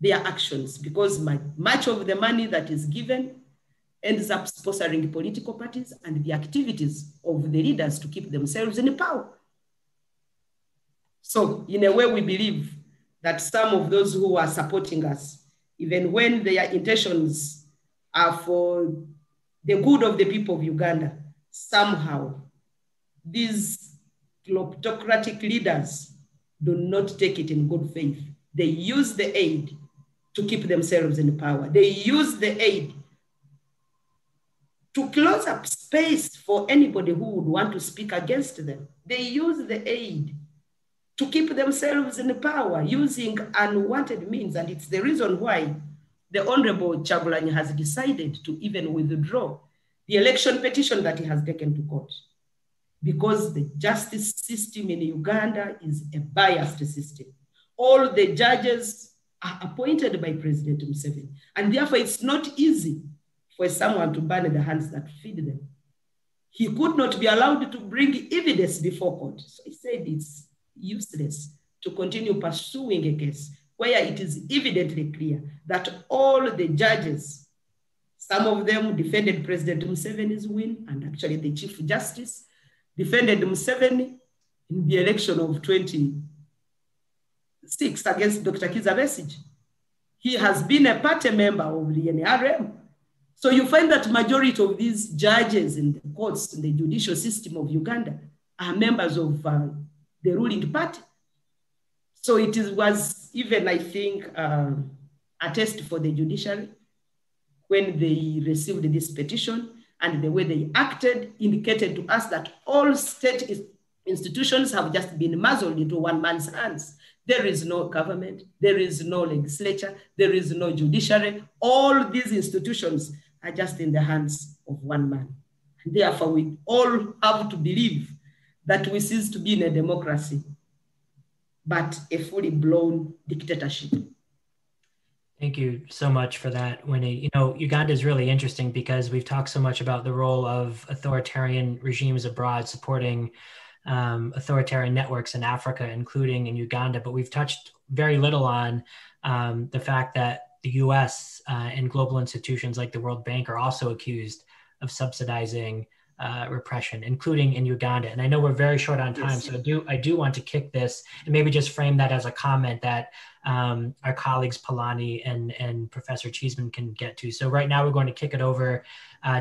their actions, because much of the money that is given ends up sponsoring political parties and the activities of the leaders to keep themselves in power. So in a way, we believe that some of those who are supporting us, even when their intentions are for the good of the people of Uganda, somehow these kleptocratic leaders do not take it in good faith. They use the aid to keep themselves in power. They use the aid to close up space for anybody who would want to speak against them. They use the aid to keep themselves in power using unwanted means. And it's the reason why the Honorable Chagulanyi has decided to even withdraw the election petition that he has taken to court, because the justice system in Uganda is a biased system. All the judges are appointed by President Museveni, and therefore it's not easy for someone to burn the hands that feed them. He could not be allowed to bring evidence before court. So he said it's useless to continue pursuing a case where it is evidently clear that all the judges, some of them defended President Museveni's win, and actually the Chief Justice defended Museveni in the election of 26 against Dr. Kizza Besigye. He has been a party member of the NRM. So you find that majority of these judges in the courts, in the judicial system of Uganda, are members of the ruling party. So it was even, I think, a test for the judiciary when they received this petition, and the way they acted indicated to us that all state institutions have just been muzzled into one man's hands. There is no government, there is no legislature, there is no judiciary. All these institutions are just in the hands of one man. And therefore, we all have to believe that we cease to be in a democracy, but a fully blown dictatorship. Thank you so much for that, Winnie. You know, Uganda is really interesting because we've talked so much about the role of authoritarian regimes abroad supporting authoritarian networks in Africa, including in Uganda, but we've touched very little on the fact that the US and global institutions like the World Bank are also accused of subsidizing repression, including in Uganda. And I know we're very short on time, so I do want to kick this and maybe just frame that as a comment that our colleagues Palani and Professor Cheeseman can get to. So right now we're going to kick it over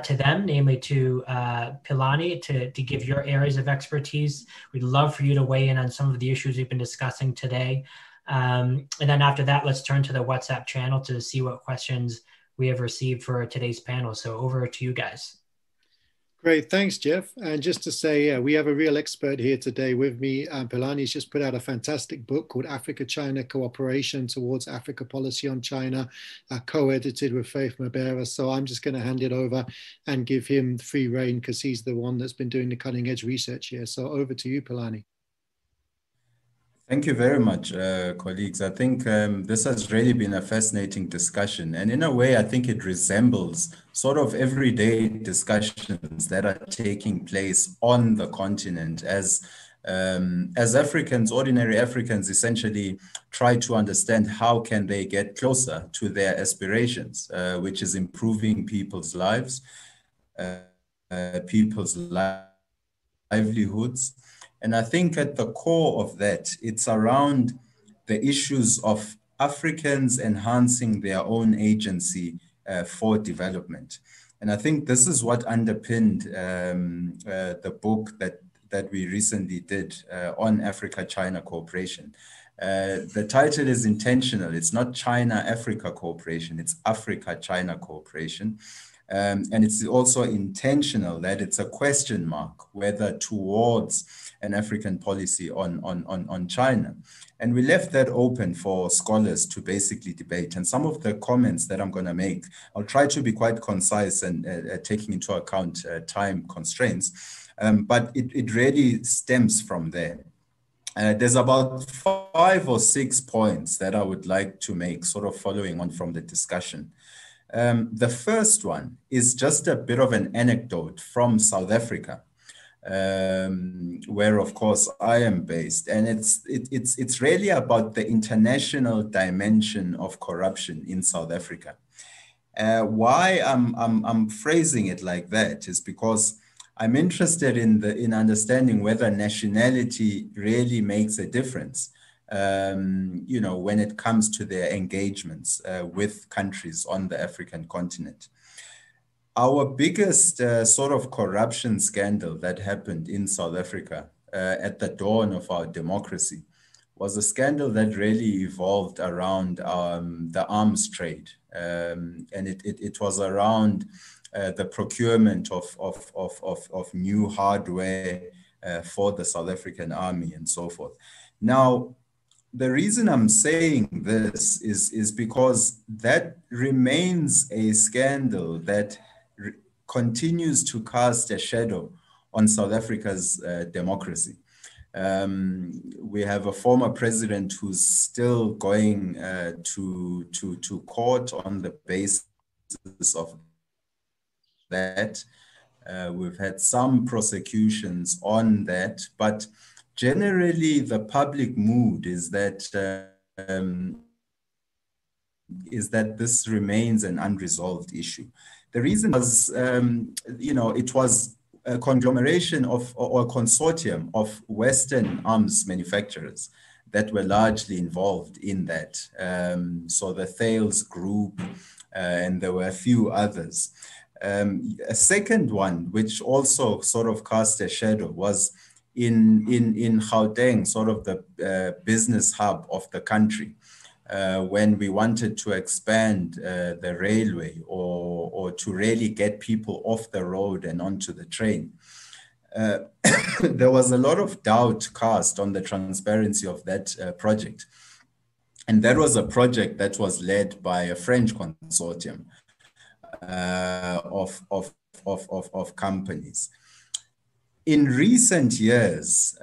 to them, namely to Palani, to give your areas of expertise. We'd love for you to weigh in on some of the issues we've been discussing today. And then after that, let's turn to the WhatsApp channel to see what questions we have received for today's panel. So over to you guys. Great, thanks, Jeff. And just to say, we have a real expert here today with me. Pilani's just put out a fantastic book called Africa-China Cooperation Towards Africa Policy on China, co-edited with Faith Mabera. So I'm just going to hand it over and give him free rein because he's the one that's been doing the cutting edge research here. So over to you, Pilani. Thank you very much, colleagues. I think this has really been a fascinating discussion. And in a way, I think it resembles sort of everyday discussions that are taking place on the continent as Africans, ordinary Africans, essentially try to understand how can they get closer to their aspirations, which is improving people's lives, people's livelihoods. And I think at the core of that, it's around the issues of Africans enhancing their own agency for development. And I think this is what underpinned the book that we recently did on Africa-China cooperation. The title is intentional. It's not China-Africa cooperation, it's Africa-China cooperation. And it's also intentional that it's a question mark whether towards an African policy on China. And we left that open for scholars to basically debate. And some of the comments that I'm going to make, I'll try to be quite concise and taking into account time constraints, but it really stems from there. There's about 5 or 6 points that I would like to make, sort of following on from the discussion. The first one is just a bit of an anecdote from South Africa, where of course I am based, and it's really about the international dimension of corruption in South Africa. Why I'm phrasing it like that is because I'm interested in understanding whether nationality really makes a difference. You know, when it comes to their engagements with countries on the African continent. Our biggest sort of corruption scandal that happened in South Africa at the dawn of our democracy was a scandal that really evolved around the arms trade. And it was around the procurement of new hardware for the South African army and so forth. Now, the reason I'm saying this is because that remains a scandal that continues to cast a shadow on South Africa's democracy. We have a former president who's still going to court on the basis of that. We've had some prosecutions on that, but generally the public mood is that this remains an unresolved issue. The reason was, it was a conglomeration of, or a consortium of Western arms manufacturers that were largely involved in that. So the Thales Group, and there were a few others. A second one, which also sort of cast a shadow, was in Gauteng, sort of the business hub of the country, when we wanted to expand the railway or to really get people off the road and onto the train. There was a lot of doubt cast on the transparency of that project. And that was a project that was led by a French consortium of companies. In recent years,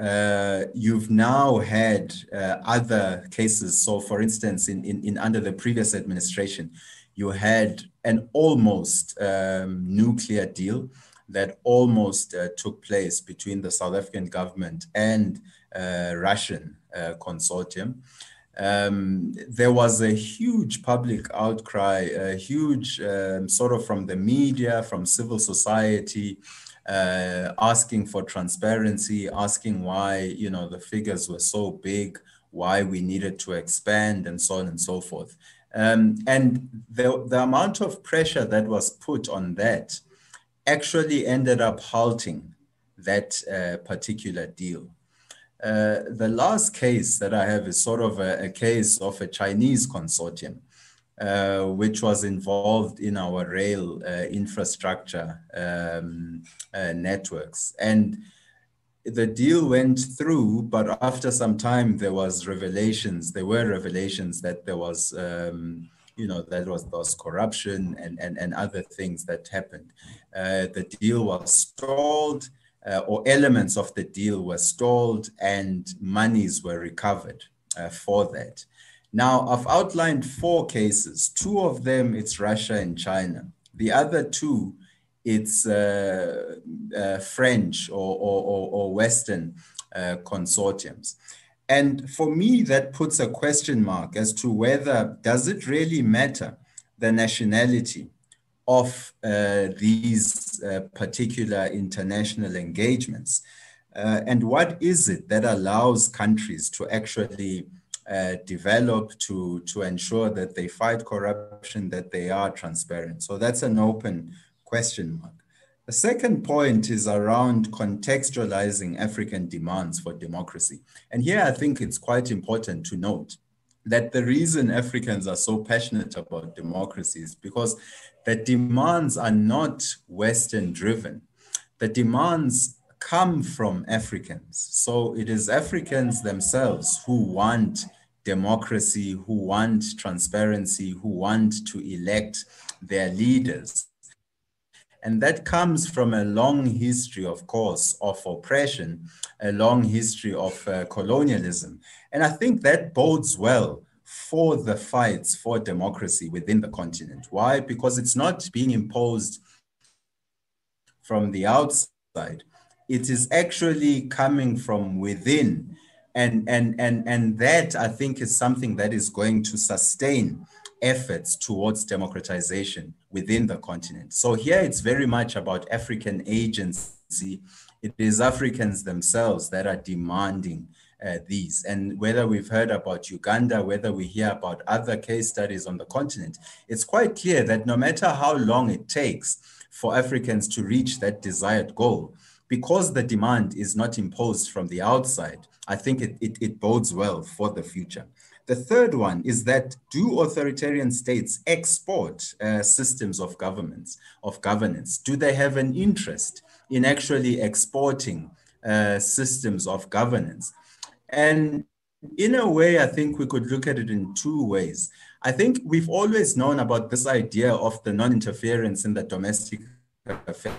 you've now had other cases. So for instance, in under the previous administration, you had an almost nuclear deal that almost took place between the South African government and Russian consortium. There was a huge public outcry, a huge sort of from the media, from civil society, asking for transparency, asking why, the figures were so big, why we needed to expand, and so on and so forth. And the amount of pressure that was put on that actually ended up halting that particular deal. The last case that I have is sort of a case of a Chinese consortium, which was involved in our rail infrastructure networks. And the deal went through, but after some time there were revelations that there was, that was corruption and other things that happened. The deal was stalled, or elements of the deal were stalled, and monies were recovered for that. Now, I've outlined 4 cases. 2 of them, it's Russia and China. The other 2, it's French or Western consortiums. And for me, that puts a question mark as to whether, does it really matter the nationality of these particular international engagements? And what is it that allows countries to actually develop to ensure that they fight corruption, that they are transparent? So that's an open question mark. The second point is around contextualizing African demands for democracy. And here I think it's quite important to note that the reason Africans are so passionate about democracy is because the demands are not Western driven. The demands come from Africans. So it is Africans themselves who want democracy, who want transparency, who want to elect their leaders. And that comes from a long history, of course, of oppression, a long history of colonialism. And I think that bodes well for the fights for democracy within the continent. Why? Because it's not being imposed from the outside. It is actually coming from within. And that, I think, is something that is going to sustain efforts towards democratization within the continent. So here it's very much about African agency. It is Africans themselves that are demanding these. And whether we've heard about Uganda, whether we hear about other case studies on the continent, it's quite clear that no matter how long it takes for Africans to reach that desired goal, because the demand is not imposed from the outside, I think it bodes well for the future. The third one is that, do authoritarian states export systems of governance? Do they have an interest in actually exporting systems of governance? And in a way, I think we could look at it in 2 ways. I think we've always known about this idea of the non-interference in the domestic affairs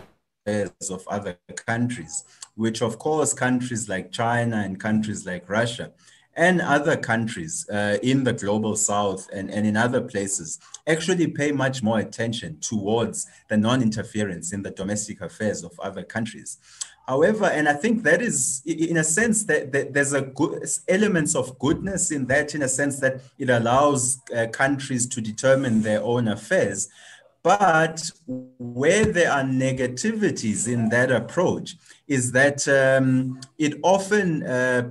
of other countries, which of course countries like China and countries like Russia and other countries in the global south and in other places actually pay much more attention towards the non-interference in the domestic affairs of other countries. However, and I think that is, in a sense, that there's a good elements of goodness in that, in a sense that it allows countries to determine their own affairs. But where there are negativities in that approach is that it often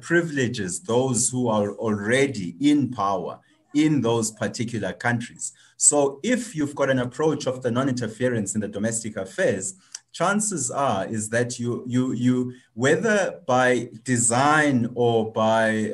privileges those who are already in power in those particular countries. So if you've got an approach of the non-interference in the domestic affairs, chances are is that you whether by design or by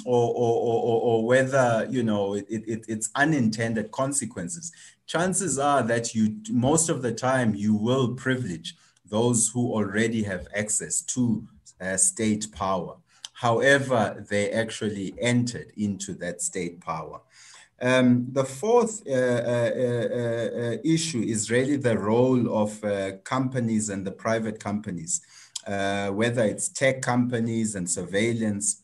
or whether it's unintended consequences, chances are that most of the time you will privilege those who already have access to state power, however they actually entered into that state power. The fourth issue is really the role of companies and the private companies, whether it's tech companies and surveillance.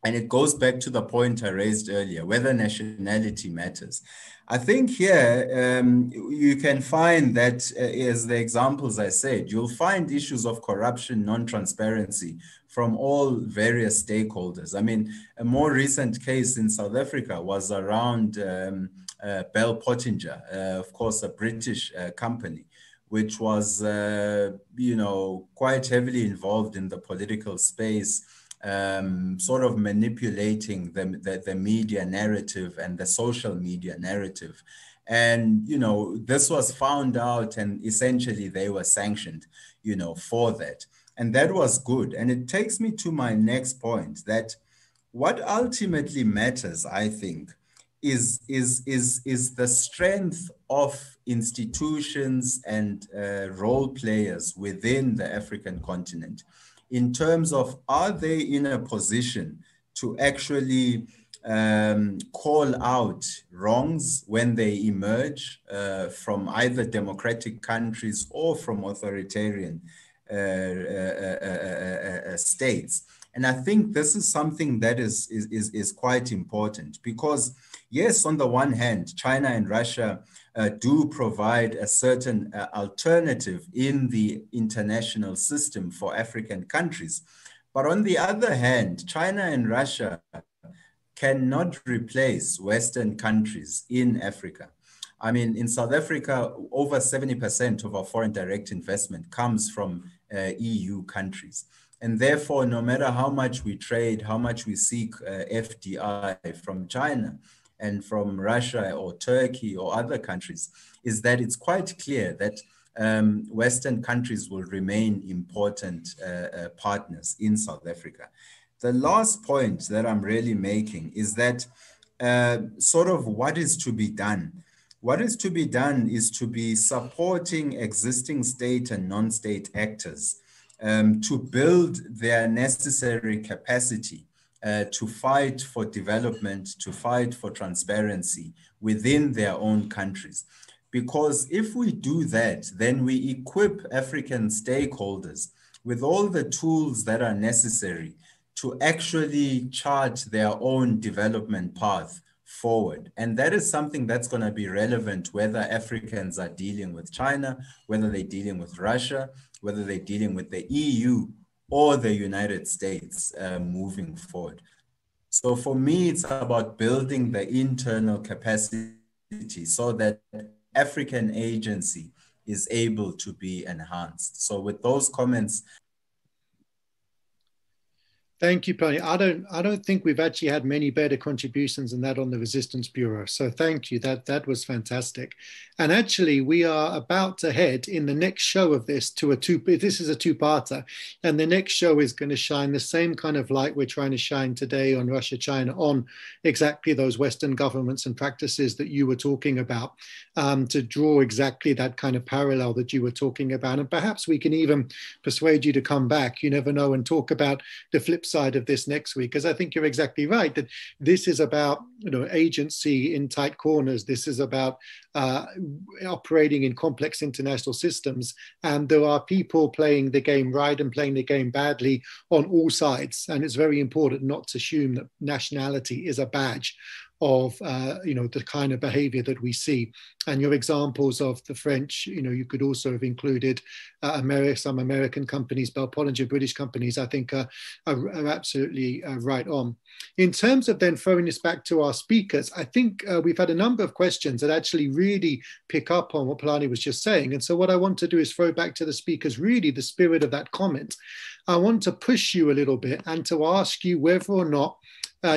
And it goes back to the point I raised earlier, whether nationality matters. I think here you can find that, as the examples I said, you'll find issues of corruption, non-transparency from all various stakeholders. I mean, a more recent case in South Africa was around Bell Pottinger, of course, a British company, which was, quite heavily involved in the political space, sort of manipulating the media narrative and the social media narrative. And, this was found out, and essentially they were sanctioned, for that. And that was good. And it takes me to my next point, that what ultimately matters, I think, is the strength of institutions and role players within the African continent, in terms of, are they in a position to actually call out wrongs when they emerge from either democratic countries or from authoritarian states. And I think this is something that is quite important, because yes, on the one hand, China and Russia do provide a certain alternative in the international system for African countries. But on the other hand, China and Russia cannot replace Western countries in Africa. I mean, in South Africa, over 70% of our foreign direct investment comes from EU countries. And therefore, no matter how much we trade, how much we seek FDI from China and from Russia or Turkey or other countries, is that it's quite clear that Western countries will remain important partners in South Africa. The last point that I'm really making is that sort of what is to be done. What is to be done is to be supporting existing state and non-state actors to build their necessary capacity to fight for development, to fight for transparency within their own countries. Because if we do that, then we equip African stakeholders with all the tools that are necessary to actually chart their own development path forward. And that is something that's going to be relevant whether Africans are dealing with China, whether they're dealing with Russia, whether they're dealing with the EU or the United States moving forward. So for me, it's about building the internal capacity so that African agency is able to be enhanced. So with those comments. Thank you, Pelani. I don't think we've actually had many better contributions than that on the Resistance Bureau. So thank you. That was fantastic. And actually, we are about to head in the next show of this to this is a two-parter. And the next show is going to shine the same kind of light we're trying to shine today on Russia, China, on exactly those Western governments and practices that you were talking about, to draw exactly that kind of parallel that you were talking about. And perhaps we can even persuade you to come back, you never know, and talk about the flip side of this next week, because I think you're exactly right that this is about agency in tight corners. This is about operating in complex international systems, and there are people playing the game right and playing the game badly on all sides. And it's very important not to assume that nationality is a badge of the kind of behavior that we see. And your examples of the French, you could also have included some American companies, Bell Pollinger, British companies, I think are absolutely right on. In terms of then throwing this back to our speakers, I think we've had a number of questions that actually really pick up on what Palani was just saying. And so what I want to do is throw back to the speakers, really the spirit of that comment. I want to push you a little bit and to ask you whether or not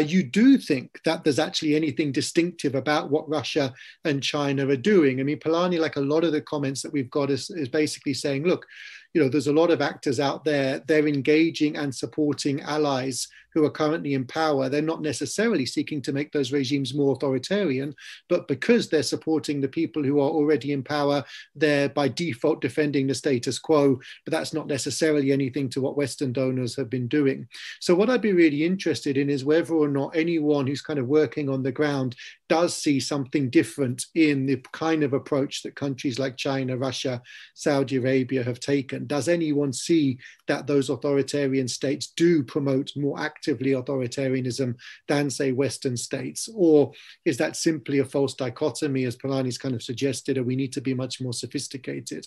you do think that there's actually anything distinctive about what Russia and China are doing. I mean, Palani, like a lot of the comments that we've got is basically saying, look, there's a lot of actors out there, they're engaging and supporting allies who are currently in power. They're not necessarily seeking to make those regimes more authoritarian, but because they're supporting the people who are already in power, they're by default defending the status quo, but that's not necessarily anything to what Western donors have been doing. So what I'd be really interested in is whether or not anyone who's kind of working on the ground does see something different in the kind of approach that countries like China, Russia, Saudi Arabia have taken. Does anyone see that those authoritarian states do promote more actively authoritarianism than, say, Western states? Or is that simply a false dichotomy, as Palani's kind of suggested, or we need to be much more sophisticated?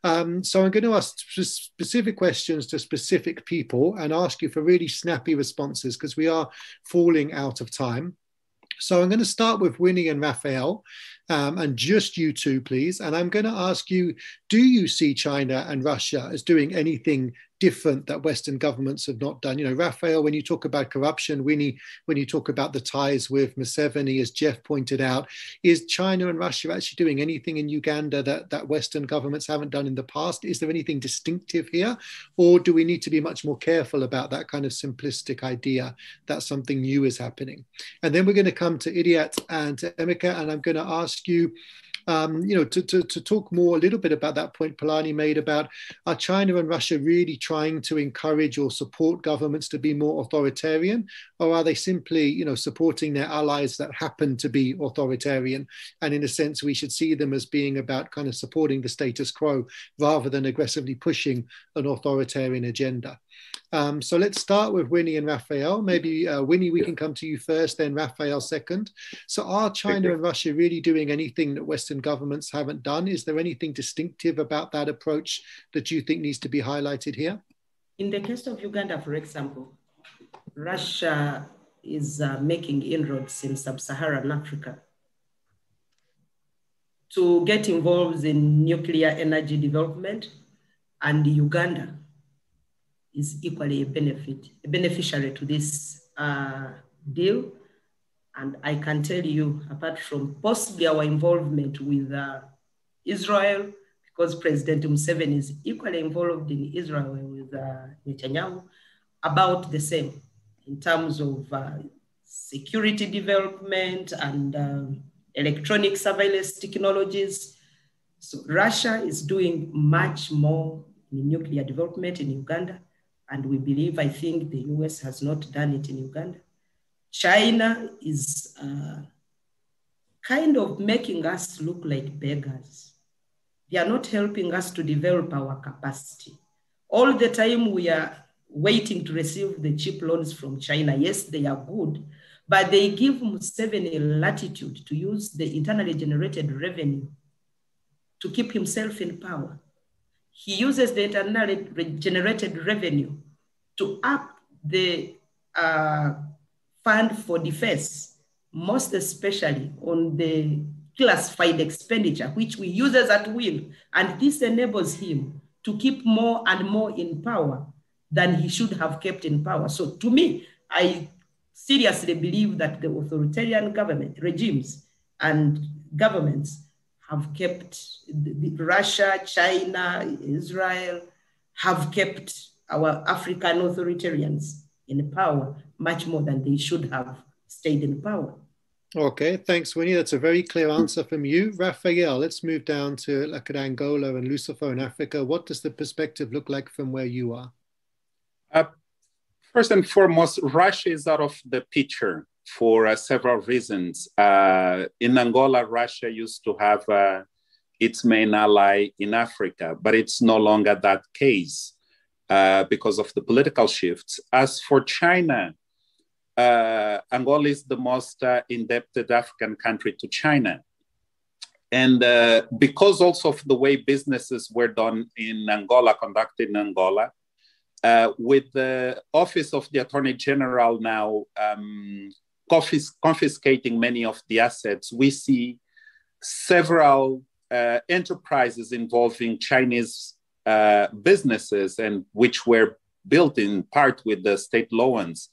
So I'm going to ask specific questions to specific people and ask you for really snappy responses because we are falling out of time. So I'm going to start with Winnie and Raphael, and just you two, please. And I'm going to ask you, do you see China and Russia as doing anything different that Western governments have not done? Raphael, when you talk about corruption, Winnie, when you talk about the ties with Museveni, as Jeff pointed out, is China and Russia actually doing anything in Uganda that Western governments haven't done in the past? Is there anything distinctive here? Or do we need to be much more careful about that kind of simplistic idea that something new is happening? And then we're going to come to Idiat and to Emeka, and I'm going to ask you, to talk more a little bit about that point Palani made about, are China and Russia really trying to encourage or support governments to be more authoritarian, or are they simply, supporting their allies that happen to be authoritarian? And in a sense, we should see them as being about kind of supporting the status quo rather than aggressively pushing an authoritarian agenda. So let's start with Winnie and Raphael. Maybe Winnie, we can come to you first, then Raphael second. So are China and Russia really doing anything that Western governments haven't done? Is there anything distinctive about that approach that you think needs to be highlighted here? In the case of Uganda, for example, Russia is making inroads in sub-Saharan Africa to get involved in nuclear energy development, and Uganda is equally a beneficiary to this deal. And I can tell you, apart from possibly our involvement with Israel, because President Museveni is equally involved in Israel with Netanyahu, about the same in terms of security development and electronic surveillance technologies. So Russia is doing much more in nuclear development in Uganda. And we believe, I think the US has not done it in Uganda. China is kind of making us look like beggars. They are not helping us to develop our capacity. All the time we are waiting to receive the cheap loans from China. Yes, they are good, but they give Museveni latitude to use the internally generated revenue to keep himself in power. He uses the internally generated revenue to up the fund for defense, most especially on the classified expenditure, which we use at will. And this enables him to keep more and more in power than he should have kept in power. So to me, I seriously believe that the authoritarian government regimes and governments have kept Russia, China, Israel, have kept our African authoritarians in power much more than they should have stayed in power. Okay, thanks, Winnie. That's a very clear answer from you. Raphael, let's move down to like Angola and Lucifer in Africa. What does the perspective look like from where you are? First and foremost, Russia is out of the picture for several reasons. In Angola, Russia used to have its main ally in Africa, but it's no longer that case because of the political shifts. As for China, Angola is the most indebted African country to China. And because also of the way businesses were done in Angola, conducted in Angola, with the Office of the Attorney General now confiscating many of the assets, we see several enterprises involving Chinese businesses, and which were built in part with the state loans,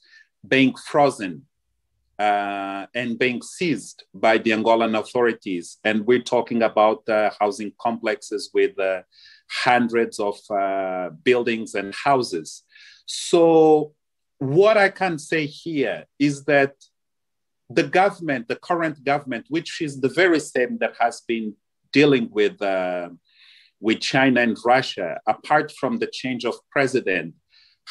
being frozen and being seized by the Angolan authorities. And we're talking about housing complexes with hundreds of buildings and houses. So what I can say here is that the government, the current government, which is the very same that has been dealing with China and Russia, apart from the change of president,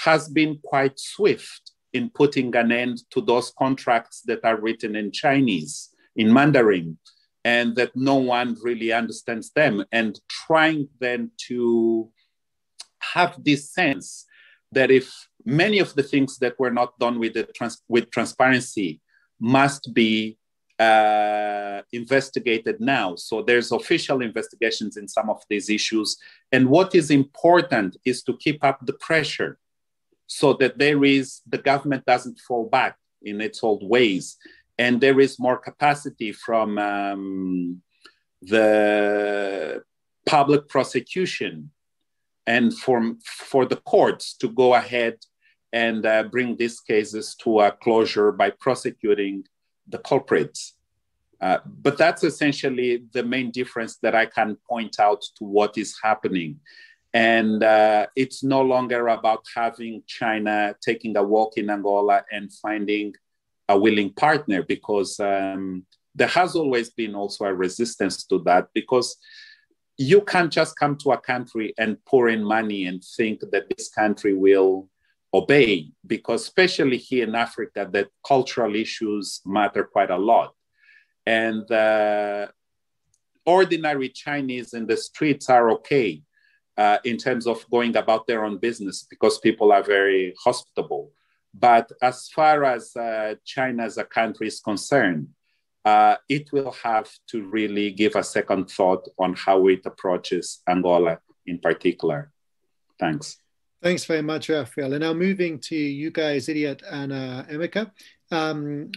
has been quite swift in putting an end to those contracts that are written in Chinese, in Mandarin, and that no one really understands them, and trying then to have this sense that if many of the things that were not done with transparency must be investigated now. So there's official investigations in some of these issues. And what is important is to keep up the pressure so that the government doesn't fall back in its old ways. And there is more capacity from the public prosecution and for the courts to go ahead and bring these cases to a closure by prosecuting the culprits. But that's essentially the main difference that I can point out to what is happening. And it's no longer about having China taking a walk in Angola and finding a willing partner, because there has always been also a resistance to that, because you can't just come to a country and pour in money and think that this country will obey, because especially here in Africa, that cultural issues matter quite a lot. And ordinary Chinese in the streets are okay in terms of going about their own business, because people are very hospitable. But as far as China as a country is concerned, it will have to really give a second thought on how it approaches Angola in particular. Thanks. Thanks very much, Raphael. And now moving to you guys, Idiot and Emeka.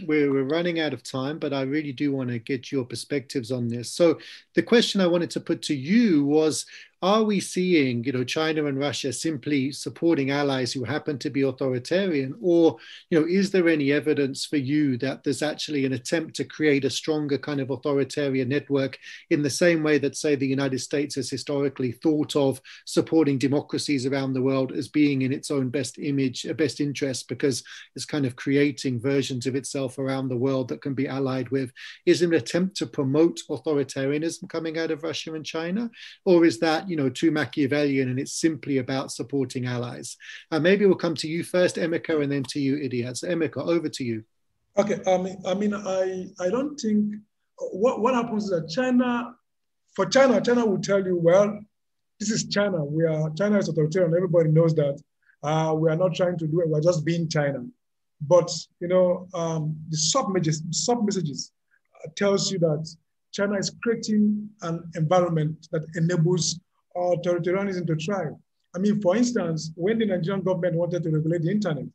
We're running out of time, but I really do want to get your perspectives on this. So the question I wanted to put to you was, are we seeing, China and Russia simply supporting allies who happen to be authoritarian? Or, is there any evidence for you that there's actually an attempt to create a stronger kind of authoritarian network in the same way that, say, the United States has historically thought of supporting democracies around the world as being in its own best interest, because it's kind of creating versions of itself around the world that can be allied with? Is it an attempt to promote authoritarianism coming out of Russia and China? Or is that, too Machiavellian and it's simply about supporting allies? Maybe we'll come to you first, Emeka, and then to you, Idiat. So Emeka, over to you. Okay, I don't think, what happens is that China will tell you, well, this is China. China is authoritarian. Everybody knows that. We are not trying to do it. We're just being China. But, the sub-messages tells you that China is creating an environment that enables authoritarianism to thrive. For instance, when the Nigerian government wanted to regulate the internet,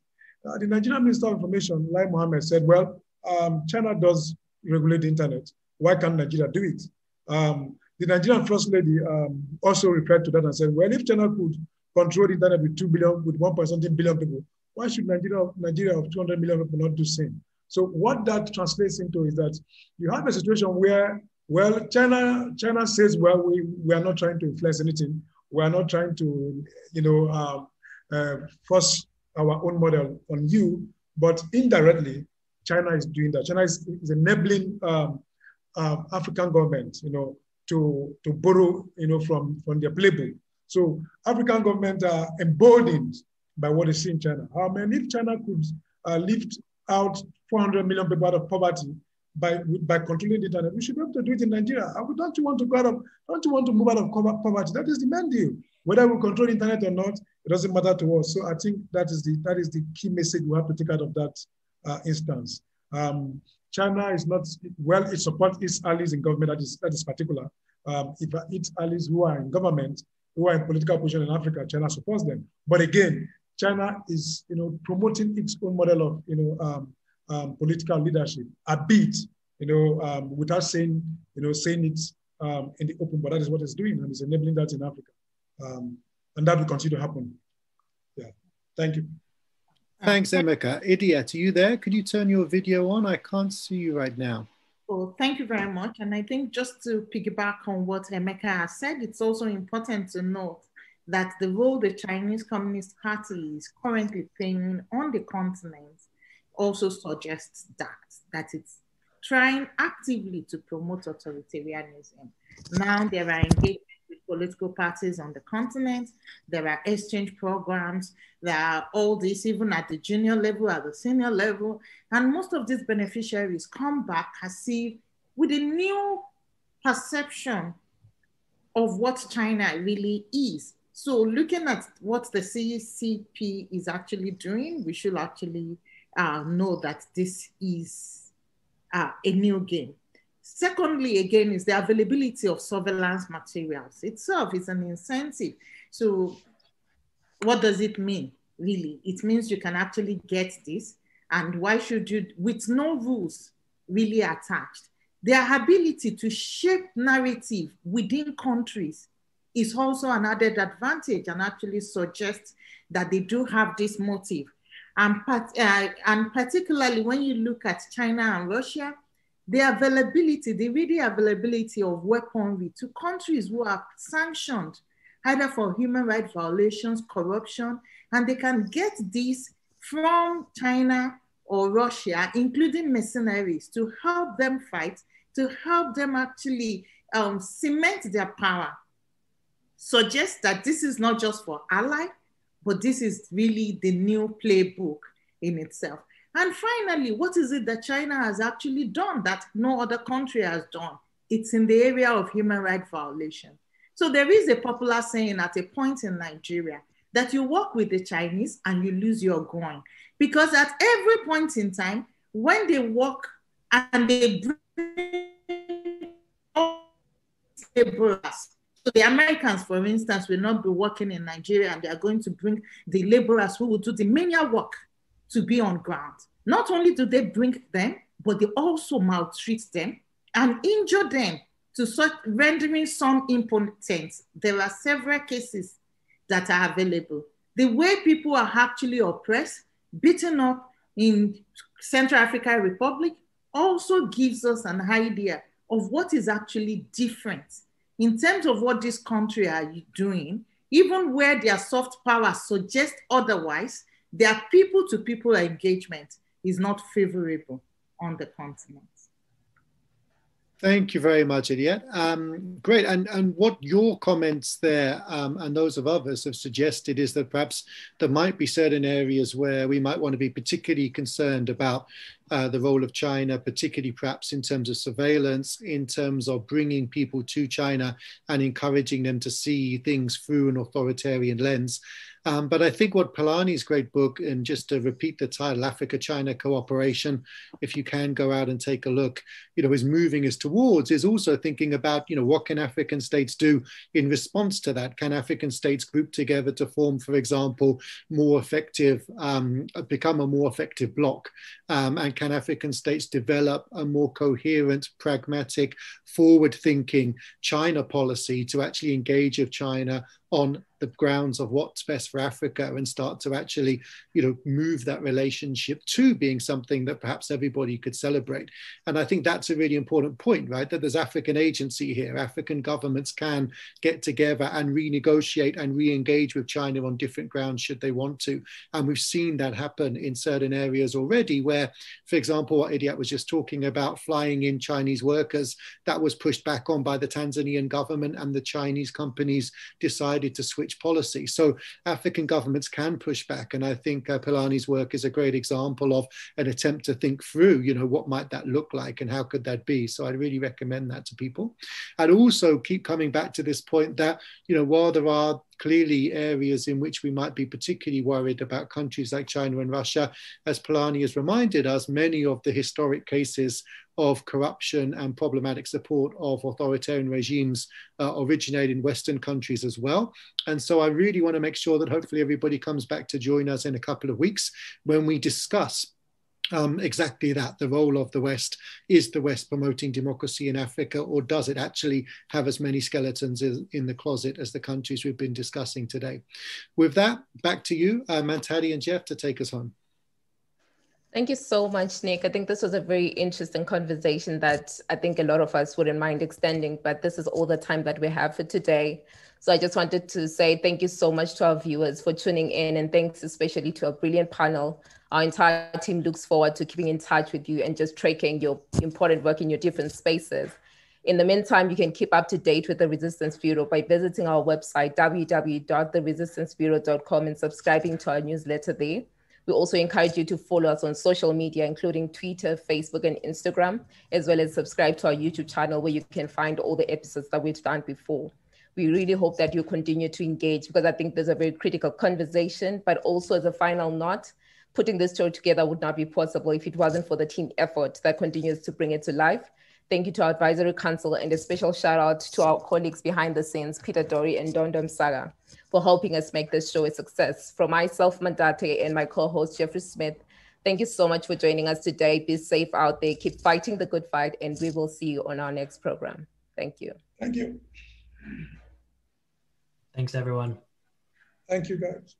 the Nigerian Minister of Information, Lai Mohammed, said, well, China does regulate the internet. Why can't Nigeria do it? The Nigerian First Lady also referred to that and said, well, if China could control the internet with 2 billion, with 1.something billion people, why should Nigeria of 200 million people not do the same? So what that translates into is that you have a situation where, well, China says, well, we are not trying to influence anything. We are not trying to, force our own model on you, but indirectly, China is doing that. China is enabling African governments, to borrow, from their playbook. So African governments are emboldened by what they see in China. If China could lift out 400 million people out of poverty by controlling the internet, we should be able to do it in Nigeria. Don't you want to move out of poverty? That is the main deal. Whether we control the internet or not, it doesn't matter to us. So I think that is the key message we have to take out of that instance. China is not, well, it supports its allies in government, that is particular. If its allies who are in government, who are in political position in Africa, China supports them. But again, China is, promoting its own model of, political leadership, a bit, without saying it in the open, but that is what it's doing, and it's enabling that in Africa. And that will continue to happen. Yeah, thank you. Thanks, Emeka. Idiat, are you there? Could you turn your video on? I can't see you right now. Well, thank you very much. And I think just to piggyback on what Emeka has said, it's also important to note that the role the Chinese Communist Party is currently playing on the continent also suggests that it's trying actively to promote authoritarianism. Now there are engagements with political parties on the continent, there are exchange programs, there are all this even at the junior level, at the senior level, and most of these beneficiaries come back as if with a new perception of what China really is. So looking at what the CCP is actually doing, we should actually know that this is a new game. Secondly, again, is the availability of surveillance materials itself is an incentive. So what does it mean, really? It means you can actually get this, and why should you, with no rules really attached. Their ability to shape narrative within countries is also an added advantage and actually suggests that they do have this motive. And particularly when you look at China and Russia, the ready availability of weaponry to countries who are sanctioned either for human rights violations, corruption, and they can get this from China or Russia, including mercenaries, to help them fight, to help them actually cement their power. Suggests that this is not just for ally, but this is really the new playbook in itself. And finally, what is it that China has actually done that no other country has done? It's in the area of human rights violation. So there is a popular saying at a point in Nigeria that you work with the Chinese and you lose your coin. Because at every point in time, when they work and they bring laborers, so the Americans, for instance, will not be working in Nigeria and they are going to bring the laborers who will do the menial work to be on ground. Not only do they bring them, but they also maltreat them and injure them to such rendering some impotent. There are several cases that are available. The way people are actually oppressed, beaten up in Central African Republic also gives us an idea of what is actually different in terms of what this country are doing, even where their soft power suggests otherwise. Their people-to-people engagement is not favorable on the continent. Thank you very much, Idiat. Great, and what your comments there and those of others have suggested is that perhaps there might be certain areas where we might want to be particularly concerned about the role of China, particularly perhaps in terms of surveillance, in terms of bringing people to China and encouraging them to see things through an authoritarian lens. But I think what Palani's great book, and just to repeat the title, Africa-China Cooperation, if you can go out and take a look, is moving us towards, is also thinking about, what can African states do in response to that? Can African states group together to form, for example, more effective, become a more effective bloc? And can African states develop a more coherent, pragmatic, forward-thinking China policy to actually engage with China on the grounds of what's best for Africa and start to actually, move that relationship to being something that perhaps everybody could celebrate. And I think that's a really important point, right? That there's African agency here. African governments can get together and renegotiate and re-engage with China on different grounds should they want to. And we've seen that happen in certain areas already where, for example, what Idiat was just talking about, flying in Chinese workers, that was pushed back on by the Tanzanian government, and the Chinese companies decided started to switch policy. So African governments can push back. And I think Pilani's work is a great example of an attempt to think through, what might that look like and how could that be? So I'd really recommend that to people. I'd also keep coming back to this point that, while there are clearly areas in which we might be particularly worried about countries like China and Russia, as Pilani has reminded us, many of the historic cases of corruption and problematic support of authoritarian regimes originate in Western countries as well. And so I really want to make sure that hopefully everybody comes back to join us in a couple of weeks when we discuss exactly that. The role of the West. Is the West promoting democracy in Africa, or does it actually have as many skeletons in the closet as the countries we've been discussing today? With that, back to you, Mantadi and Jeff, to take us home. Thank you so much, Nick. I think this was a very interesting conversation that I think a lot of us wouldn't mind extending, but this is all the time that we have for today. So I just wanted to say thank you so much to our viewers for tuning in, and thanks especially to our brilliant panel. Our entire team looks forward to keeping in touch with you and just tracking your important work in your different spaces. In the meantime, you can keep up to date with the Resistance Bureau by visiting our website, www.theResistanceBureau.com, and subscribing to our newsletter there. We also encourage you to follow us on social media, including Twitter, Facebook, and Instagram, as well as subscribe to our YouTube channel where you can find all the episodes that we've done before. We really hope that you continue to engage, because I think there's a very critical conversation, but also as a final note, putting this show together would not be possible if it wasn't for the team effort that continues to bring it to life. Thank you to our advisory council, and a special shout out to our colleagues behind the scenes, Peter Dory and Dondom Saga, for helping us make this show a success. From myself, Mandate, and my co-host, Jeffrey Smith, thank you so much for joining us today. Be safe out there, keep fighting the good fight, and we will see you on our next program. Thank you. Thank you. Thanks, everyone. Thank you, guys.